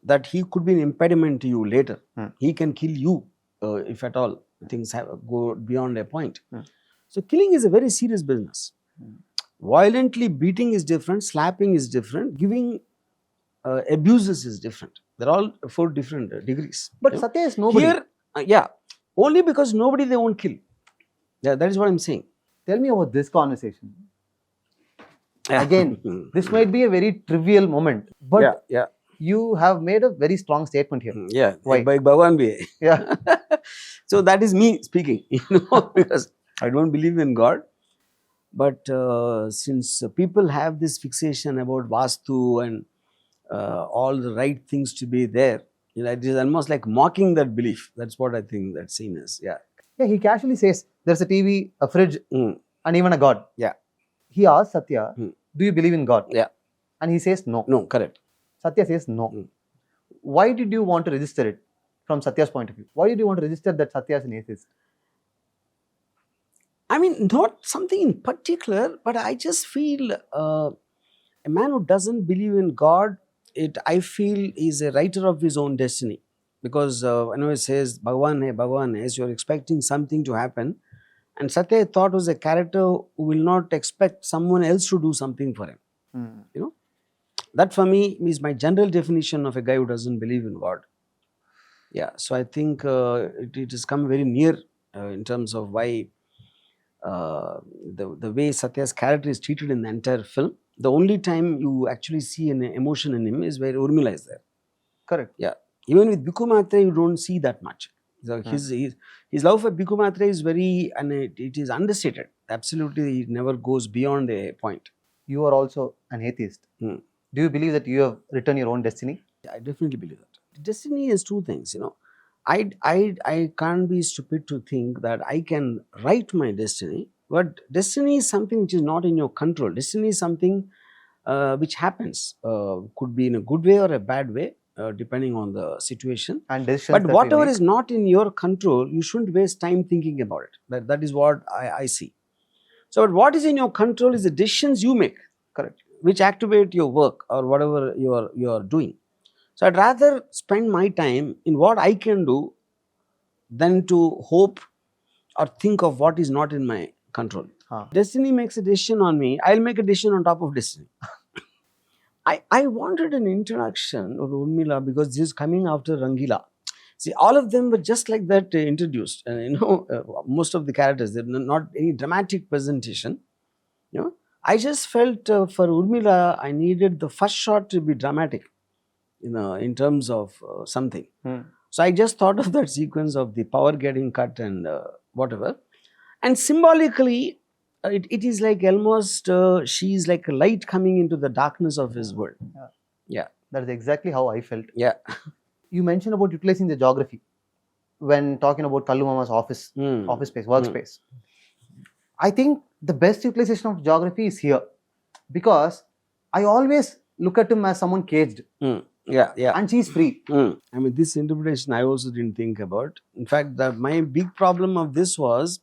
That he could be an impediment to you later. He can kill you if at all things go beyond a point. So killing is a very serious business. Violently beating is different, slapping is different, giving abuses is different. They're all 4 different degrees. But Satya is nobody. Here, only because nobody they won't kill. Yeah, that is what I'm saying. Tell me about this conversation. Again, this might be a very trivial moment, but you have made a very strong statement here. Yeah, why? By Bhagwan Bhi. Yeah. So that is me speaking, because I don't believe in God. But since people have this fixation about Vastu and all the right things to be there, It is almost like mocking that belief. That's what I think that scene is. Yeah. Yeah, he casually says there's a TV, a fridge, and even a God. Yeah. He asks Satya, do you believe in God? Yeah. And he says no. No, correct. Satya says no. Why did you want to register it from Satya's point of view? Why did you want to register that Satya is an atheist? I mean, not something in particular, but I just feel a man who doesn't believe in God, I feel is a writer of his own destiny. Because whenever it says, Bhagwan hai, you're expecting something to happen. And Satya I thought was a character who will not expect someone else to do something for him. You know, that for me is my general definition of a guy who doesn't believe in God. Yeah, so I think it has come very near in terms of why the way Satya's character is treated in the entire film. The only time you actually see an emotion in him is where Urmila is there. Correct. Yeah. Even with Bhikhu Mhatre, you don't see that much. So his love for Bhikhu Mhatre is very, and it is understated. Absolutely, it never goes beyond a point. You are also an atheist. Do you believe that you have written your own destiny? I definitely believe that. Destiny is two things, you know. I can't be stupid to think that I can write my destiny, but destiny is something which is not in your control. Destiny is something which happens, could be in a good way or a bad way, depending on the situation. And but whatever is not in your control, you shouldn't waste time thinking about it. That is what I see. So what is in your control is the decisions you make. Correct. Which activate your work or whatever you are doing. So I'd rather spend my time in what I can do than to hope or think of what is not in my control. Destiny makes a decision on me. I'll make a decision on top of destiny. I wanted an introduction of Urmila because this is coming after Rangila. See, all of them were just like that introduced. And most of the characters, they're not any dramatic presentation. You know, I just felt for Urmila, I needed the first shot to be dramatic. In terms of something. So I just thought of that sequence of the power getting cut and whatever. And symbolically, it is like almost, she's like a light coming into the darkness of his world. Yeah. That is exactly how I felt. Yeah. You mentioned about utilizing the geography when talking about Kallu Mama's office space, workspace. I think the best utilization of geography is here because I always look at him as someone caged. Yeah. And she's free. I mean, this interpretation I also didn't think about. In fact, my big problem of this was,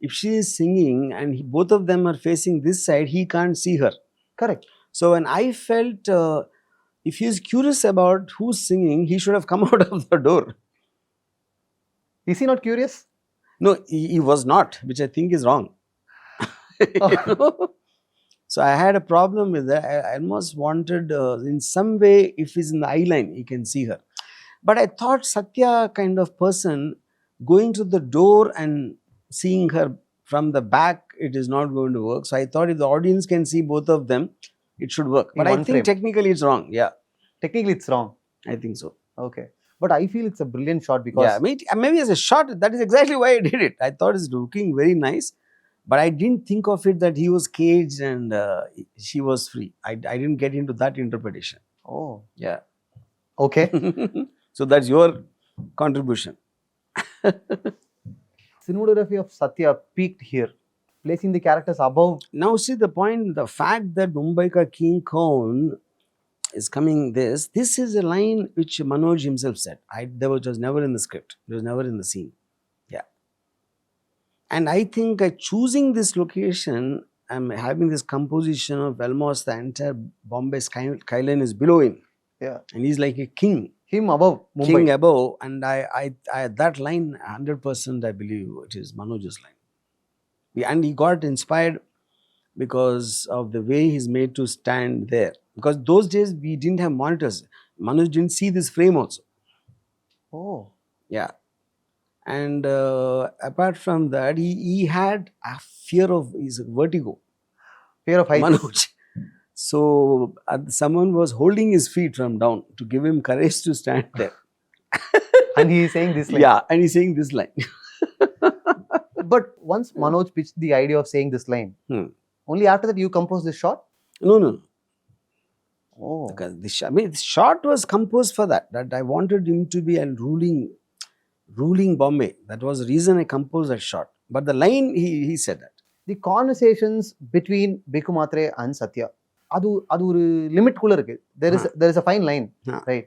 if she is singing and both of them are facing this side, he can't see her. Correct. So when I felt, if he is curious about who's singing, he should have come out of the door. Is he not curious? No, he was not, which I think is wrong. You know? So I had a problem with that. I almost wanted, in some way, if he's in the eye line, he can see her. But I thought Satya kind of person, going to the door and seeing her from the back, it is not going to work. So I thought if the audience can see both of them, it should work. But I think technically it's wrong. Yeah. Technically it's wrong. I think so. Okay. But I feel it's a brilliant shot because... Yeah, maybe as a shot, that is exactly why I did it. I thought it's looking very nice. But I didn't think of it that he was caged and she was free. I didn't get into that interpretation. Oh. Yeah. Okay. So that's your contribution. Cinematography of Satya peaked here, placing the characters above. Now see the point, the fact that Mumbai ka King Khan is coming this is a line which Manoj himself said. There was never in the script. It was never in the scene. And I think choosing this location, I'm having this composition of almost the entire Bombay skyline is below him. Yeah. And he's like a king. Him above Mumbai. King above. And I that line, 100% I believe it is Manoj's line. And he got inspired because of the way he's made to stand there. Because those days we didn't have monitors. Manoj didn't see this frame also. Oh. Yeah. And apart from that, he had a fear of his vertigo. Fear of heights. Manoj. So someone was holding his feet from down to give him courage to stand there. And he is saying this line. Yeah, and he's saying this line. But once Manoj pitched the idea of saying this line, only after that you composed this shot? No. Oh. Because the shot was composed for that. That I wanted him to be a ruling Bombay. That was the reason I composed that shot. But the line, he said that. The conversations between Bhikhu Mhatre and Satya, அது ஒரு limit குள்ள இருக்கு. There is a fine line, right?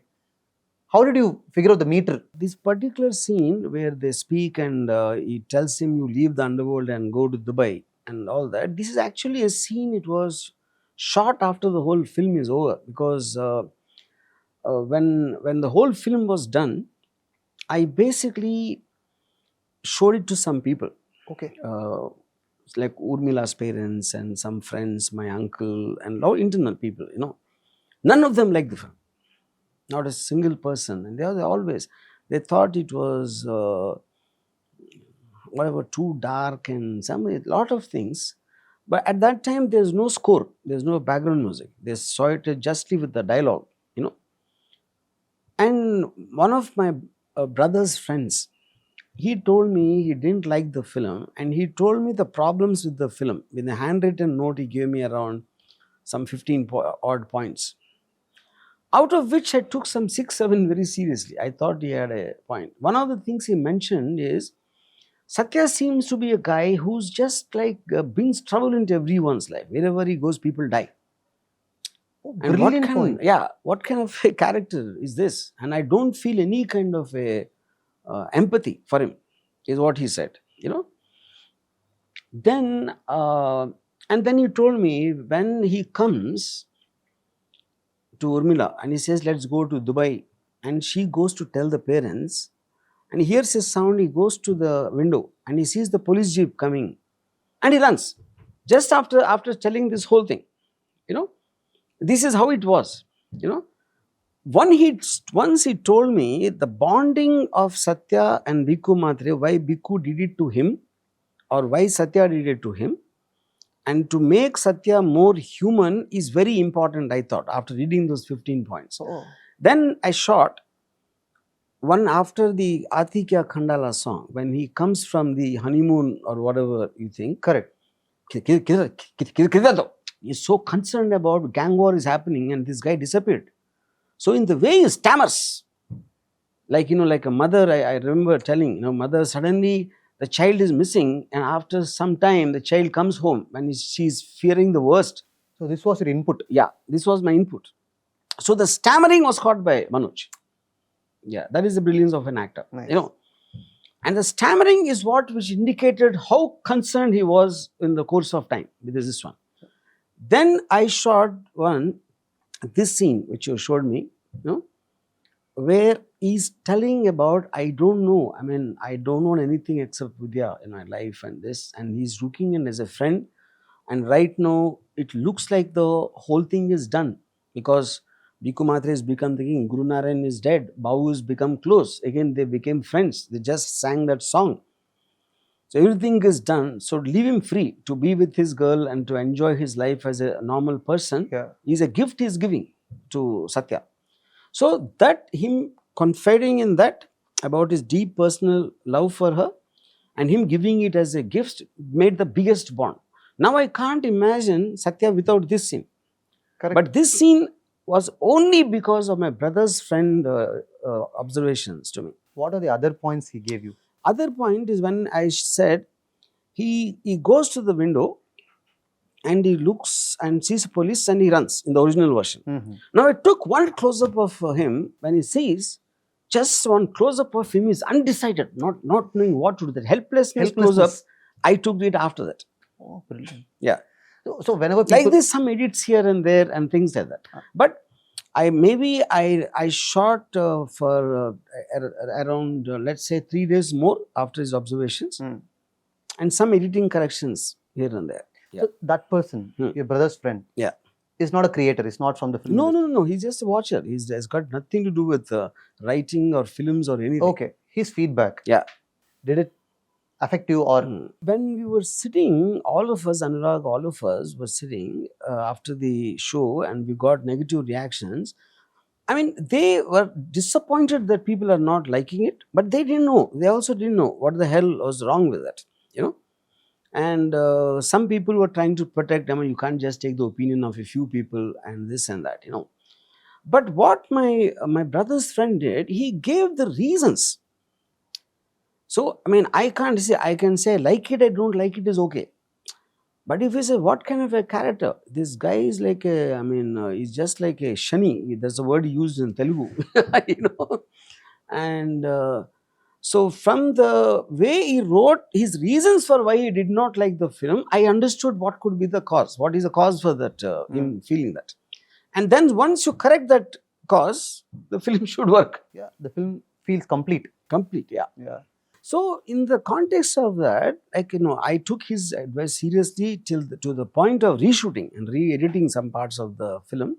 How did you figure out the meter? This particular scene where they speak and he tells him you leave the underworld and go to Dubai and all that, this is actually a scene. It was shot after the whole film is over, because when the whole film was done, I basically showed it to some people. Okay. Like Urmila's parents and some friends, my uncle, and a lot of internal people, None of them liked the film. Not a single person. And they thought it was whatever, too dark and a lot of things. But at that time, there's no score. There's no background music. They saw it justly with the dialogue, And one of my brother's friends, he told me he didn't like the film, and he told me the problems with the film. In a handwritten note, he gave me around some 15 odd points, out of which I took some 6-7 very seriously. I thought he had a point. One of the things he mentioned is, Satya seems to be a guy who's just like brings trouble into everyone's life. Wherever he goes, people die. Oh, and brilliant point. What kind of a character is this? And I don't feel any kind of a empathy for him, is what he said. Then and then he told me, when he comes to Urmila and he says, let's go to Dubai, and she goes to tell the parents, and he hears a sound. He goes to the window and he sees the police jeep coming, and he runs just after telling this whole thing. This is how it was. Once he told me the bonding of Satya and Bhikhu Mhatre, why Bhikhu did it to him or why Satya did it to him, and to make Satya more human is very important, I thought, after reading those 15 points. Oh. Then I shot one after the Atikya Khandala song, when he comes from the honeymoon or whatever you think. Correct. He's so concerned about gang war is happening and this guy disappeared. So in the way he stammers, like a mother, I remember telling, mother, suddenly the child is missing, and after some time the child comes home and she's fearing the worst. So this was your input. Yeah, this was my input. So the stammering was caught by Manoj. Yeah, that is the brilliance of an actor. Nice. And the stammering is which indicated how concerned he was in the course of time with this one. Then I shot this scene which you showed me, where he's telling about, I don't know, I don't want anything except Vidya in my life and this, and he's looking in as a friend, and right now it looks like the whole thing is done, because Bhikhu Mhatre has become the king, Guru Narayan is dead, Babu has become close, again they became friends, they just sang that song. So everything is done. So leave him free to be with his girl and to enjoy his life as a normal person. Yeah. Is a gift he's giving to Satya. So that him confiding in that about his deep personal love for her and him giving it as a gift made the biggest bond. Now I can't imagine Satya without this scene. Correct. But this scene was only because of my brother's friend observations to me. What are the other points he gave you? Other point is when I said he goes to the window and he looks and sees police and he runs in the original version. Mm-hmm. Now I took one close-up of him when he sees, just one close-up of him is undecided, not knowing what to do. That helplessness close-up, I took it after that. Oh, brilliant. Yeah. So whenever people... Like this, some edits here and there and things like that. But I shot for around let's say 3 days more after his observations, and some editing corrections here and there. Yeah. So that person, your brother's friend, is not a creator. Is not from the film. No. He's just a watcher. He's got nothing to do with writing or films or anything. Okay. His feedback. Yeah. Did it affect you or? When we were sitting, all of us were sitting after the show, and we got negative reactions. They were disappointed that people are not liking it, but they didn't know. They also didn't know what the hell was wrong with it, And some people were trying to protect. You can't just take the opinion of a few people and this and that, But what my brother's friend did, he gave the reasons. So, I mean, I can't say, I can say like it, I don't like it is okay. But if you say what kind of a character, this guy is like a, I mean, he's just like a shani. That's a word used in Telugu, you know. And so from the way he wrote his reasons for why he did not like the film, I understood what could be the cause. What is the cause for that, him feeling that. And then once you correct that cause, the film should work. Yeah, the film feels complete. Complete, yeah. Yeah. So in the context of that, like, you know, I took his advice seriously to the point of reshooting and re-editing some parts of the film.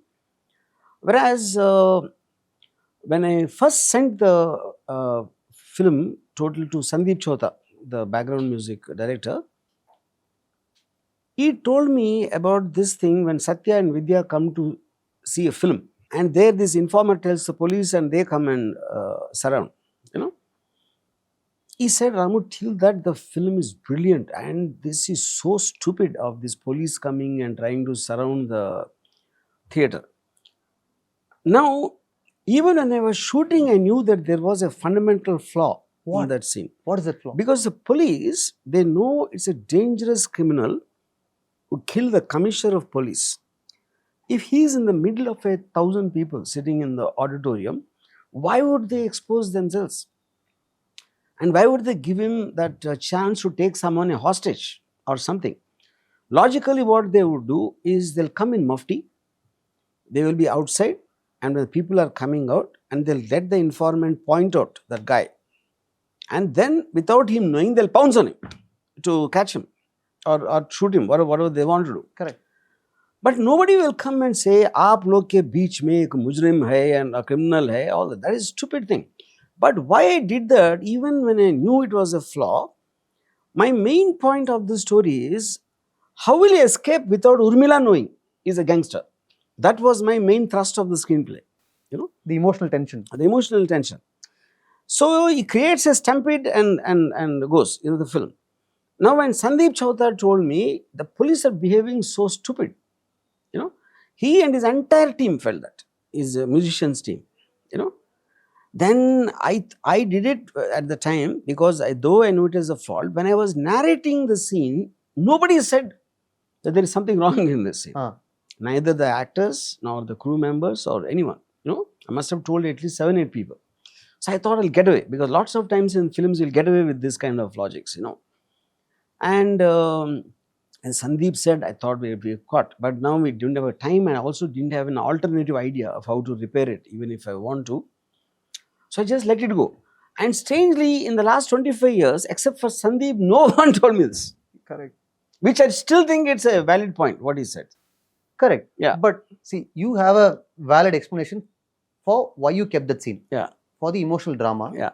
Whereas when I first sent the film total to Sandeep Chota, the background music director, he told me about this thing when Satya and Vidya come to see a film, and there this informer tells the police and they come and surround, you know. He said, Ramu, till that the film is brilliant, and this is so stupid of this police coming and trying to surround the theatre. Now, even when I was shooting, I knew that there was a fundamental flaw in that scene. What is that flaw? Because the police, they know it's a dangerous criminal who killed the commissioner of police. If he is in the middle of 1,000 people sitting in the auditorium, why would they expose themselves? And why would they give him that chance to take someone a hostage or something? Logically, what they would do is they'll come in mufti, they will be outside, and when people are coming out, and they'll let the informant point out that guy. And then, without him knowing, they'll pounce on him to catch him or shoot him, whatever they want to do. Correct. But nobody will come and say, "Aap log ke beech mein ek mujrim hai and a criminal hai." All that. That is a stupid thing. But why I did that, even when I knew it was a flaw, my main point of the story is, how will he escape without Urmila knowing he's a gangster? That was my main thrust of the screenplay, you know. The emotional tension. The emotional tension. So he creates a stampede and goes, you know, the film. Now when Sandeep Chowdhury told me, the police are behaving so stupid, you know, he and his entire team felt that, his musicians team, you know. Then I did it at the time because though I know it is a fault, when I was narrating the scene, nobody said that there is something wrong in this scene. Neither the actors nor the crew members or anyone, you know. I must have told at least 7-8 people. So I thought I'll get away, because lots of times in films you'll get away with this kind of logics, you know. And Sandeep said, I thought we caught, but now we didn't have time, and I also didn't have an alternative idea of how to repair it, even if I want to. So I just let it go. And strangely, in the last 25 years, except for Sandeep, no one told me this. Correct. Which I still think it's a valid point, what he said. Correct. Yeah. But see, you have a valid explanation for why you kept that scene. Yeah. For the emotional drama. Yeah.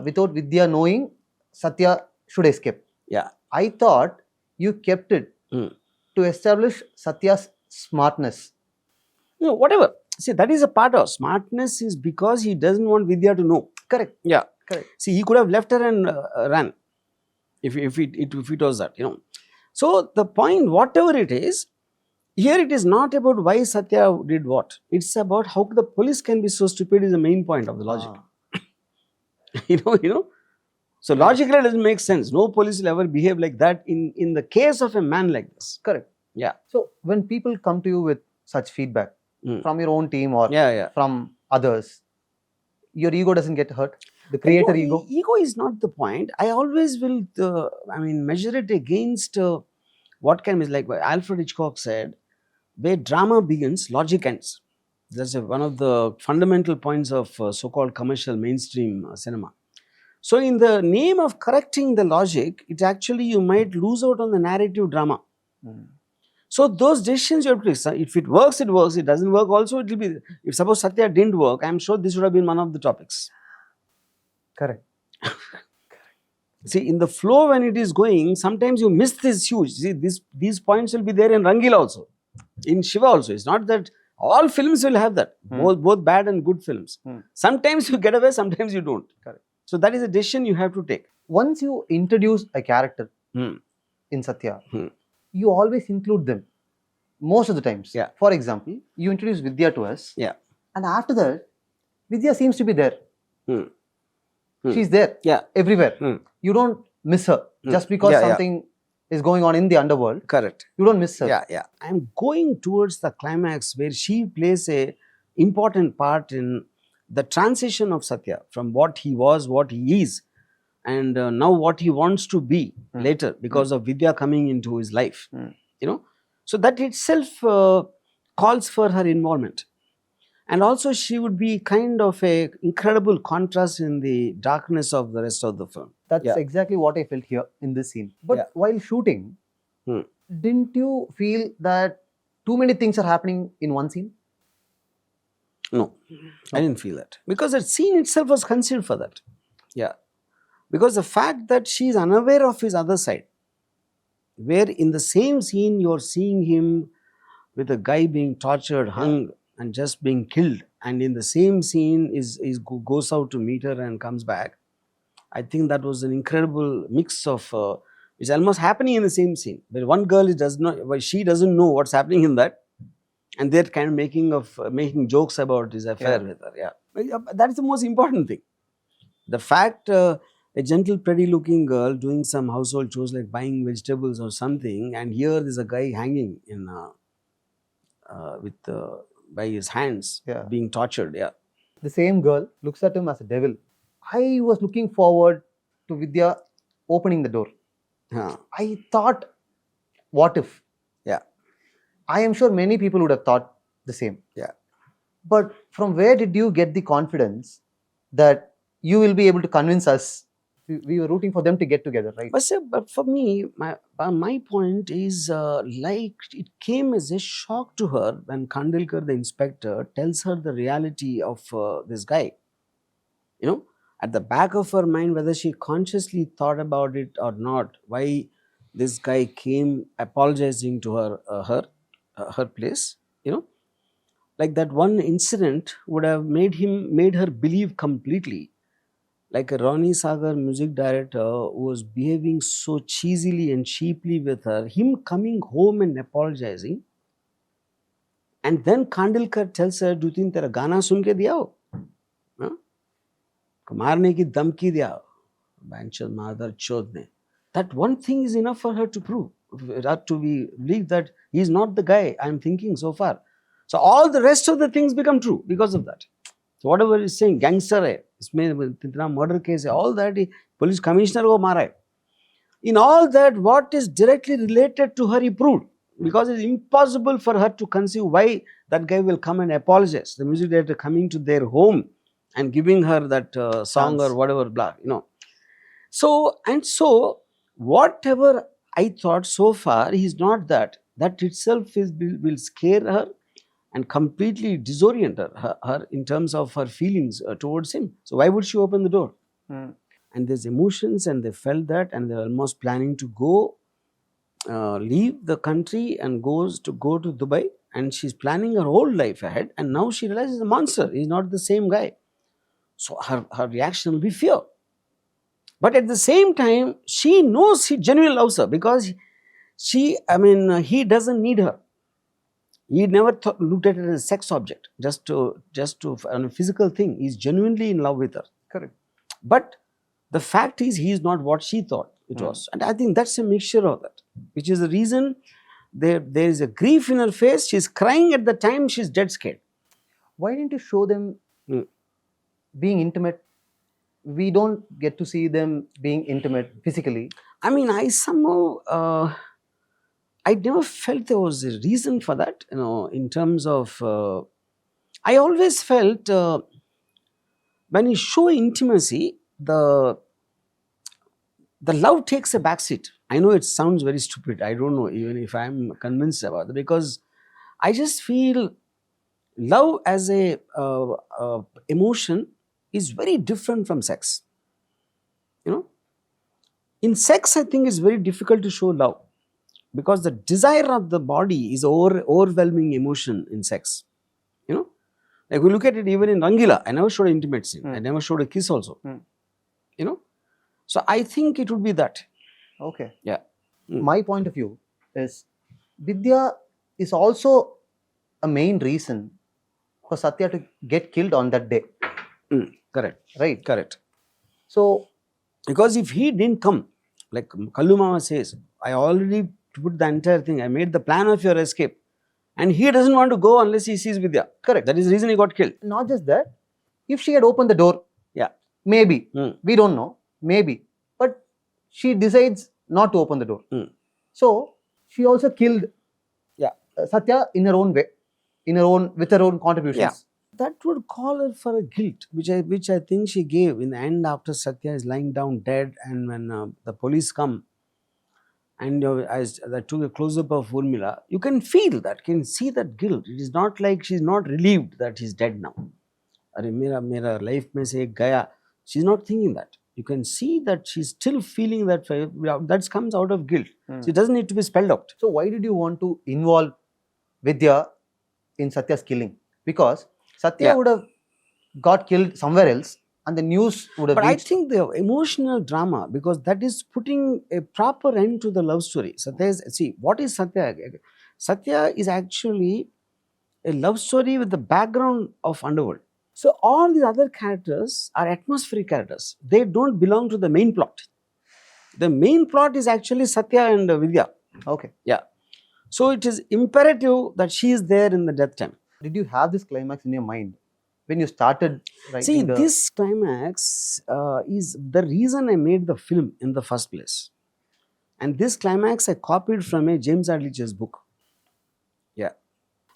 Without Vidya knowing, Satya should escape. Yeah. I thought you kept it to establish Satya's smartness. No, whatever. See, that is a part of smartness, is because he doesn't want Vidya to know. Correct. Yeah. Correct. See, he could have left her and ran if it was that, you know. So the point, whatever it is, here it is not about why Satya did what. It's about how the police can be so stupid is the main point of the logic. you know. So logically it doesn't make sense. No police will ever behave like that in the case of a man like this. Correct. Yeah. So when people come to you with such feedback from your own team or from others, your ego doesn't get hurt? The creator ego? Ego is not the point. I always will, measure it against what can be, like Alfred Hitchcock said, where drama begins, logic ends. That's one of the fundamental points of so-called commercial mainstream cinema. So in the name of correcting the logic, it actually, you might lose out on the narrative drama. So those decisions you have to take. If it works, it works. It doesn't work also, it will be, if suppose Satya didn't work, I am sure this would have been one of the topics. Correct. See, in the flow when it is going, sometimes you miss this huge. See, these points will be there in Rangila also, in Shiva also. It's not that all films will have that, both bad and good films. Sometimes you get away, sometimes you don't. Correct. So that is a decision you have to take. Once you introduce a character in Satya, you always include them most of the times. Yeah. For example, you introduce Vidya to us. Yeah. And after that, Vidya seems to be there. Hmm. Hmm. She's there. Yeah. Everywhere. Hmm. You don't miss her just because something is going on in the underworld. Correct. You don't miss her. Yeah. I'm going towards the climax where she plays a important part in the transition of Satya from what he was, what he is, and now what he wants to be later because of Vidya coming into his life. You know, so that itself calls for her involvement. And also she would be kind of a incredible contrast in the darkness of the rest of the film. That's exactly what I felt here in this scene. But while shooting, didn't you feel that too many things are happening in one scene? No, I didn't feel that. Because the scene itself was conceived for that. Yeah. Because the fact that she is unaware of his other side, where in the same scene you're seeing him with a guy being tortured, hung, and just being killed, and in the same scene goes out to meet her and comes back. I think that was an incredible mix of it's almost happening in the same scene. But one girl she doesn't know what's happening in that, and they're kind of making jokes about his affair with her. Yeah, that's the most important thing. The fact a gentle, pretty-looking girl doing some household chores like buying vegetables or something, and here there's a guy hanging in by his hands, being tortured. Yeah. The same girl looks at him as a devil. I was looking forward to Vidya opening the door. I thought, what if? Yeah. I am sure many people would have thought the same. Yeah. But from where did you get the confidence that you will be able to convince us? We were rooting for them to get together, right? But for me, my point is like it came as a shock to her when Kandilkar, the inspector, tells her the reality of this guy. You know, at the back of her mind, whether she consciously thought about it or not, why this guy came apologizing to her place. You know, like that one incident would have made her believe completely. Like a Ronnie Sagar music director who was behaving so cheesily and cheaply with her, him coming home and apologizing, and then Kandilkar tells her, "Do you think tera gana sun ke diya ho? Marne ki dhamki diya ho? Banchad mother chod ne." That one thing is enough for her to believe that he is not the guy I am thinking so far. So all the rest of the things become true because of that. So whatever he's saying, gangster hai, isme murder case hai, all that, police commissioner ko mara hai. In all that, what is directly related to her, he proved. Because it's impossible for her to conceive why that guy will come and apologize. The music director coming to their home and giving her that song or whatever, blah, you know. So whatever I thought so far, he's not that. That itself will scare her and completely disorient her in terms of her feelings towards him. So why would she open the door? And there's emotions, and they felt that, and they're almost planning to go leave the country and go to Dubai, and she's planning her whole life ahead, and now she realizes the monster is not the same guy. So her reaction will be fear. But at the same time, she knows he genuinely loves her because he doesn't need her. He never looked at it as a sex object, just to a physical thing. He's genuinely in love with her. Correct. But the fact is, he is not what she thought it was. And I think that's a mixture of that, which is the reason there is a grief in her face. She's crying at the time, she's dead scared. Why didn't you show them being intimate? We don't get to see them being intimate physically. I mean, I somehow... I never felt there was a reason for that, you know, in terms of, I always felt when you show intimacy, the love takes a backseat. I know it sounds very stupid. I don't know even if I'm convinced about it, because I just feel love as a emotion is very different from sex. You know, in sex, I think it's very difficult to show love, because the desire of the body is overwhelming emotion in sex. You know, like we look at it even in Rangila, I never showed an intimate scene. I never showed a kiss also. You know, so I think it would be that. Okay. Yeah. My point of view is Vidya is also a main reason for Satya to get killed on that day, Correct. right? Correct. So, Because if he didn't come, like Kallu Mama says, I already put the entire thing, I made the plan of your escape. And he doesn't want to go unless he sees Vidya. correct. That is the reason he got killed. Not just that, if she had opened the door, Yeah. maybe, Mm. we don't know, maybe, but she decides not to open the door. Mm. So, she also killed Yeah. Satya in her own way, with her own contributions. Yeah. That would call her for a guilt, which I think she gave in the end after Satya is lying down dead, and when the police come and as I took a close up of Urmila, you can feel that, can see that guilt. It is not like she's not relieved that he's dead now. Arey mera life mein se ek gaya. She's not thinking that. You can see that she's still feeling that. That comes out of guilt. So it doesn't need to be spelled out. So, why did you want to involve Vidya in Satya's killing? Because Satya Yeah. would have got killed somewhere else and the news would have But I reached. think the emotional drama, because that is putting a proper end to the love story. Satya is, see, what is Satya? Satya is actually a love story with the background of underworld. So all these other characters are atmospheric characters. They don't belong to the main plot. The main plot is actually Satya and Vidya. Okay. Yeah. So it is imperative that she is there in the death time. Did you have this climax in your mind when you started writing See, the... this climax is the reason I made the film in the first place. And this climax I copied from a James Adlich's book. Yeah.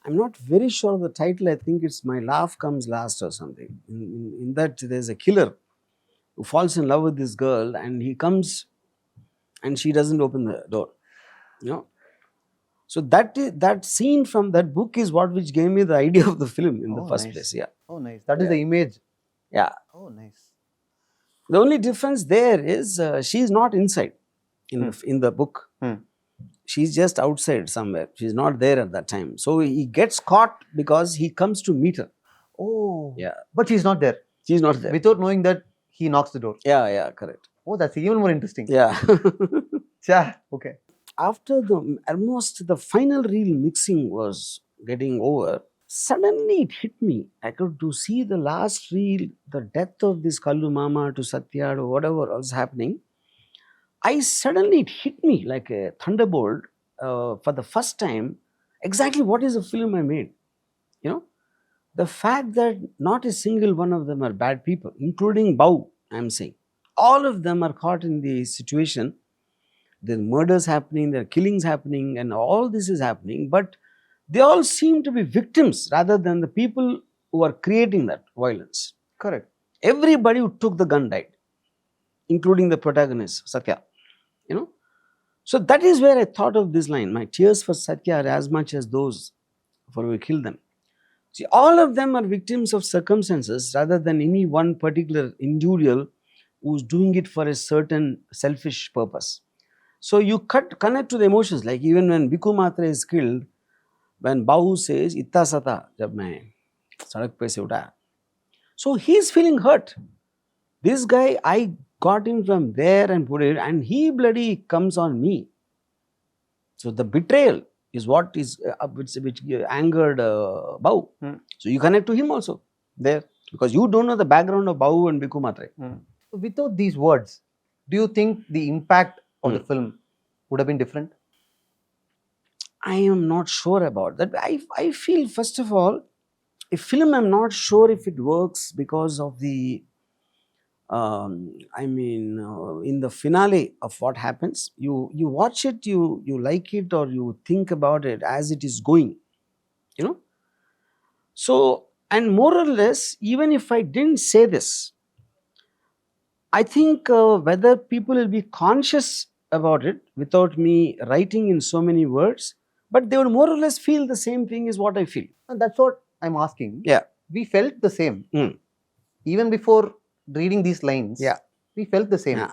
I'm not very sure of the title. I think it's My Laugh Comes Last or something. In that, there's a killer who falls in love with this girl, and he comes and she doesn't open the door. You know? So that scene from that book is what which gave me the idea of the film in the first nice. place. Yeah. Oh, nice. That is the image. Yeah. Oh, nice. The only difference there is she's not inside in the book. She's just outside somewhere. She's not there at that time. So he gets caught because he comes to meet her. Oh. Yeah. But she's not there. She's not there. Without knowing that, he knocks the door. Yeah, correct. Oh, that's even more interesting. Yeah. Yeah. Okay. After almost the final reel mixing was getting over, suddenly it hit me. I could to see the last reel, the death of this Kallu Mama to Satya or whatever was happening. Suddenly it hit me like a thunderbolt for the first time. Exactly what is the film I made? You know, the fact that not a single one of them are bad people, including Bau, I'm saying. All of them are caught in the situation. There are murders happening, there are killings happening, and all this is happening. But they all seem to be victims rather than the people who are creating that violence. Correct. Everybody who took the gun died, including the protagonist, Satya. You know, so that is where I thought of this line. My tears for Satya are as much as those for who killed them. See, all of them are victims of circumstances rather than any one particular individual who's doing it for a certain selfish purpose. So you connect to the emotions. Like even when Bhikhu Mhatre is killed, when Bahu says, "Itta sata jab main sadak pe se uthaya." So he's feeling hurt. This guy, I got him from there and put it, and he bloody comes on me. So the betrayal is what is which angered Bahu. So you connect to him also there because you don't know the background of Bahu and Bhikhu Mhatre. Without these words, do you think the impact of the film would have been different? I am not sure about that. I feel, first of all, a film, I'm not sure if it works because of the in the finale of what happens, you watch it, you like it or you think about it as it is going, you know. So, and more or less, even if I didn't say this, I think whether people will be conscious about it without me writing in so many words, but they would more or less feel the same thing is what I feel. And that's what I'm asking. Yeah. We felt the same. Even before reading these lines, we felt the same. Yeah.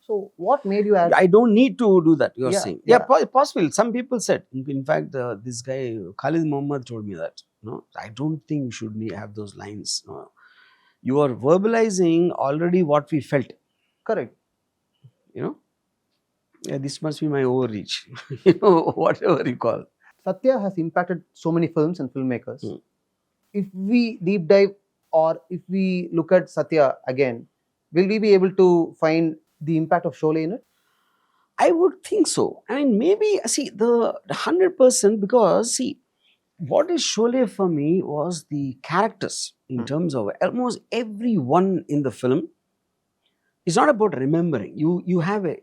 So what made you add? I don't need to do that, you're Yeah, saying. yeah. Possible. Some people said, in fact, this guy, Khalid Mohammed told me that, no, I don't think you should have those lines. No. You are verbalizing already what we felt. Correct. You know, yeah, this must be my overreach, you know, whatever you call. Satya has impacted so many films and filmmakers. if we deep dive or if we look at Satya again, will we be able to find the impact of Sholay in it? I would think so. I mean, maybe, see, the 100%, because, see, what is Sholay for me was the characters in terms of almost everyone in the film. It's not about remembering. You have a,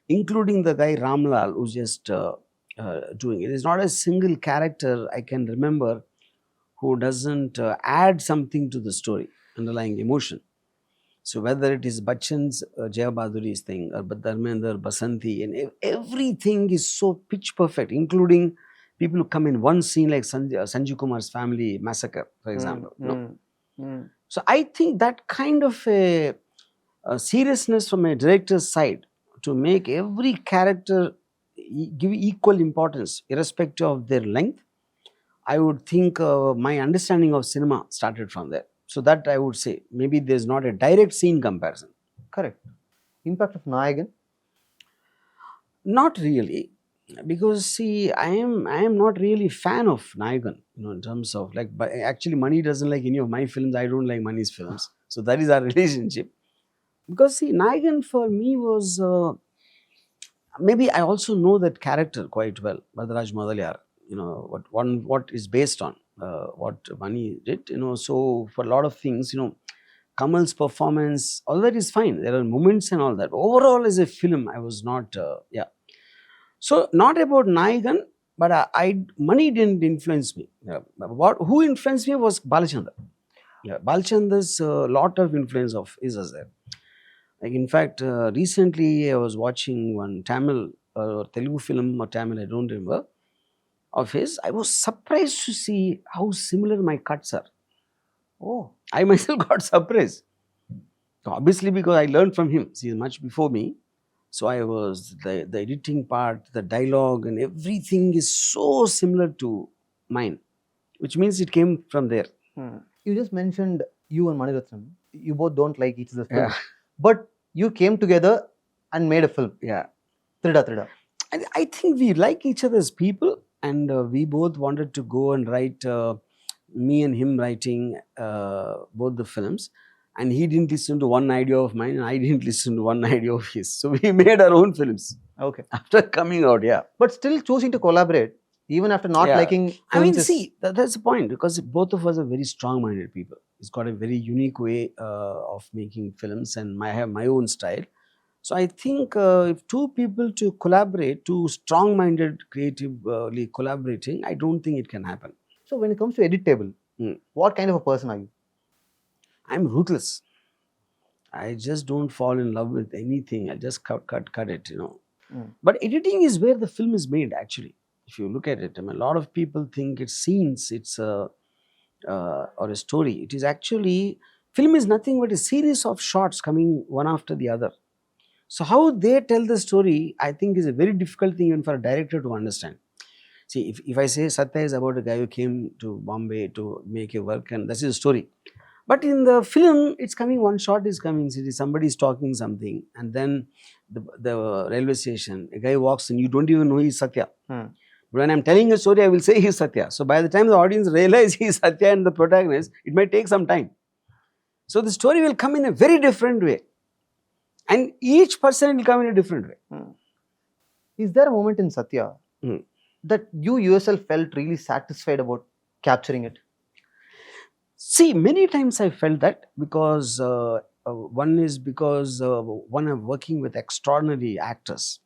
including the guy Ramlal who's just doing it. It's not a single character I can remember who doesn't add something to the story, underlying emotion. So whether it is Bachchan's Jaya Bahaduri's thing, or Dharmender, Basanti, and everything is so pitch perfect, including people who come in one scene like Sanjeev Kumar's family massacre, for example. So I think that kind of a seriousness from a director's side to make every character give equal importance, irrespective of their length, I would think my understanding of cinema started from there. So that I would say, maybe there's not a direct scene comparison. Correct. Impact of Nayagan? Not really, because see, I am not really fan of Nayagan, in terms of like, but actually Mani doesn't like any of my films, I don't like Mani's films. So that is our relationship. Because see, Nayagan for me was, maybe I also know that character quite well, Vadaraj Madaliyar, what is based on, what Mani did, so for a lot of things, Kamal's performance, all that is fine. There are moments and all that. Overall, as a film, I was not, So, not about Nayagan, but Mani didn't influence me. Who influenced me was Balachandra. Balachandra's lot of influence of is there. Like, in fact, recently I was watching one Tamil or Telugu film or Tamil, I don't remember, of his. I was surprised to see how similar my cuts are. Oh, I myself got surprised. Obviously, because I learned from him. He's much before me. So I was, the editing part, the dialogue and everything is so similar to mine, which means it came from there. You just mentioned you and Maniratnam. You both don't like each other's film. Yeah. But you came together and made a film. Yeah. Trida. I think we like each other as people, and we both wanted to go and write, me and him writing both the films. And he didn't listen to one idea of mine, and I didn't listen to one idea of his. So we made our own films. Okay. After coming out, yeah. But still choosing to collaborate, even after not liking films. I mean, see, that's the point, because both of us are very strong-minded people. He's got a very unique way of making films, and I have my own style. So I think if two people to collaborate, two strong-minded, creatively collaborating, I don't think it can happen. So when it comes to edit table, what kind of a person are you? I'm ruthless. I just don't fall in love with anything. I just cut it, But editing is where the film is made, actually. If you look at it, I mean, a lot of people think it's scenes, it's or a story. It is actually, film is nothing but a series of shots coming one after the other. So how they tell the story, I think, is a very difficult thing even for a director to understand. See, if I say Satya is about a guy who came to Bombay to make a work, and that's his story. But in the film, it's coming, one shot is coming, somebody is talking something, and then the railway station, a guy walks in, you don't even know he's Satya. But when I'm telling a story, I will say he's Satya. So by the time the audience realize he's Satya and the protagonist, it might take some time. So the story will come in a very different way. And each person will come in a different way. Is there a moment in Satya that you yourself felt really satisfied about capturing it? See, many times I felt that, because one is because one I'm working with extraordinary actors,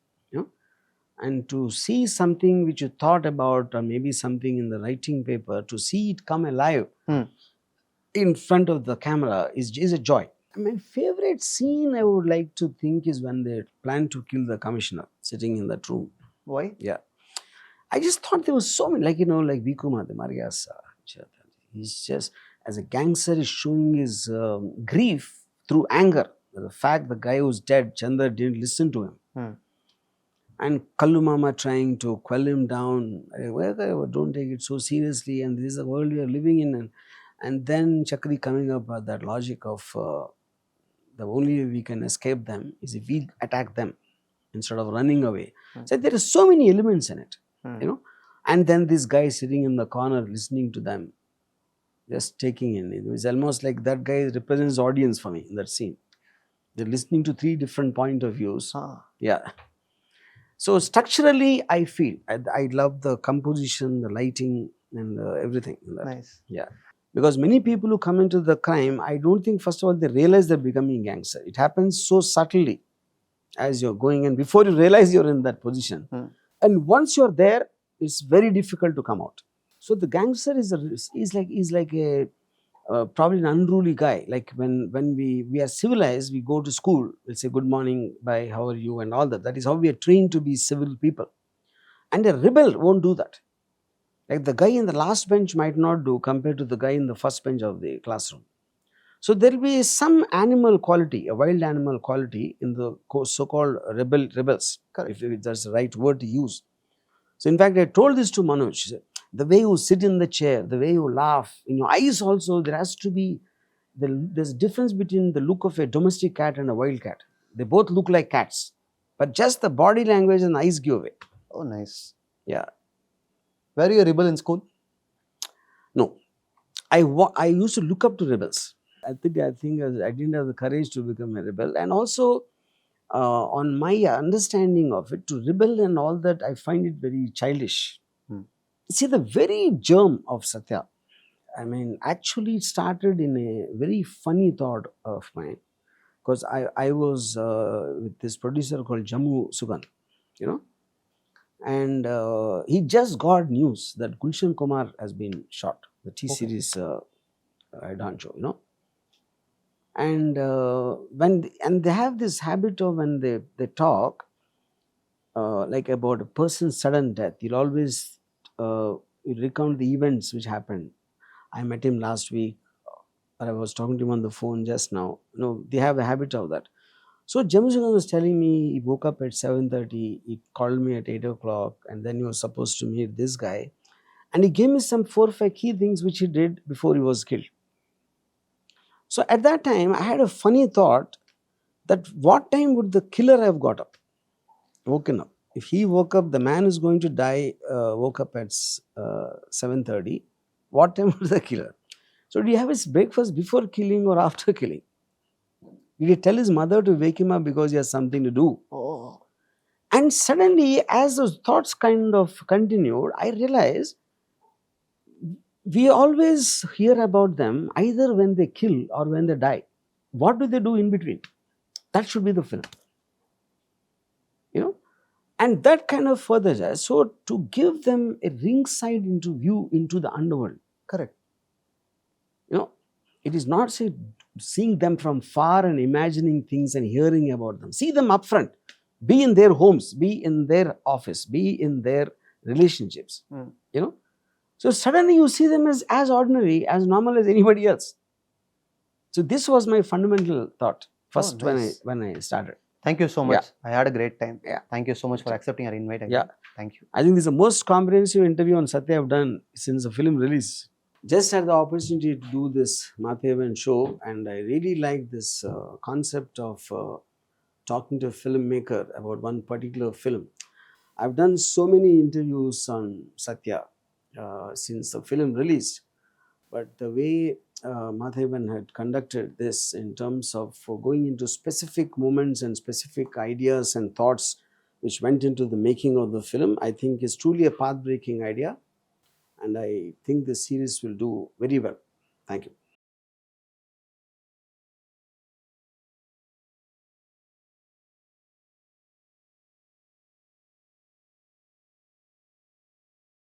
and to see something which you thought about, or maybe something in the writing paper, to see it come alive in front of the camera is a joy. My favorite scene, I would like to think, is when they plan to kill the commissioner sitting in that room. Why? Yeah. I just thought there was so many, like Bhikhu Mhatre, he's just, as a gangster, is showing his grief through anger. The fact the guy who's dead, Chandra, didn't listen to him. And Kallu Mama trying to quell him down. Don't take it so seriously, and this is the world we are living in. And then Chakri coming up with that logic of the only way we can escape them is if we attack them instead of running away. So there are so many elements in it, And then this guy sitting in the corner listening to them. just taking in. It was almost like that guy represents the audience for me in that scene. They're listening to 3 different point of views. Yeah. So structurally, I feel I love the composition, the lighting, and everything. In that. Nice. Yeah. Because many people who come into the crime, I don't think first of all they realize they're becoming gangster. It happens so subtly as you're going in, before you realize you're in that position. And once you're there, it's very difficult to come out. So the gangster is like a probably an unruly guy. Like when we are civilized, we go to school, we'll say good morning, bye, how are you, and all that. That is how we are trained to be civil people. And a rebel won't do that. Like the guy in the last bench might not do compared to the guy in the first bench of the classroom. So there will be some animal quality, a wild animal quality in the so-called rebels, if that's the right word to use. So in fact, I told this to Manoj. The way you sit in the chair, the way you laugh, in your eyes also, there has to be, there's a difference between the look of a domestic cat and a wild cat. They both look like cats, but just the body language and eyes give away. Oh, nice. Yeah. Were you a rebel in school? No. I used to look up to rebels. I think I didn't have the courage to become a rebel. And also, on my understanding of it, to rebel and all that, I find it very childish. See, the very germ of Satya, I mean, actually it started in a very funny thought of mine. Because I was with this producer called Jammu Sugan, you know. And he just got news that Gulshan Kumar has been shot, the T-series Don show, you know. And they have this habit of when they talk like about a person's sudden death, you'll always recount the events which happened. I met him last week, or I was talking to him on the phone just now. You know, they have a habit of that. So Jammu was telling me he woke up at 7:30, he called me at 8 o'clock, and then he was supposed to meet this guy. And he gave me some 4 or 5 key things which he did before he was killed. So at that time, I had a funny thought that what time would the killer have got up, woken up? If he woke up, the man who's going to die woke up at 7:30, what time was the killer? So did he have his breakfast before killing or after killing? Did he tell his mother to wake him up because he has something to do? Oh. And suddenly, as those thoughts kind of continued, I realized we always hear about them either when they kill or when they die. What do they do in between? That should be the film. You know? And that kind of further. So to give them a ringside view into the underworld. Correct. You know, it is not seeing them from far and imagining things and hearing about them. See them up front. Be in their homes, be in their office, be in their relationships. You know. So suddenly you see them as ordinary, as normal as anybody else. So this was my fundamental thought first when I started. Thank you so much. I had a great time. Yeah. Thank you so much for accepting our invite again. Yeah. Thank you. I think this is the most comprehensive interview on Satya I've done since the film release. Just had the opportunity to do this Maathevan show, and I really like this concept of talking to a filmmaker about one particular film. I've done so many interviews on Satya since the film released, but the way Maathevan had conducted this in terms of going into specific moments and specific ideas and thoughts which went into the making of the film, I think is truly a path-breaking idea, and I think the series will do very well. Thank you.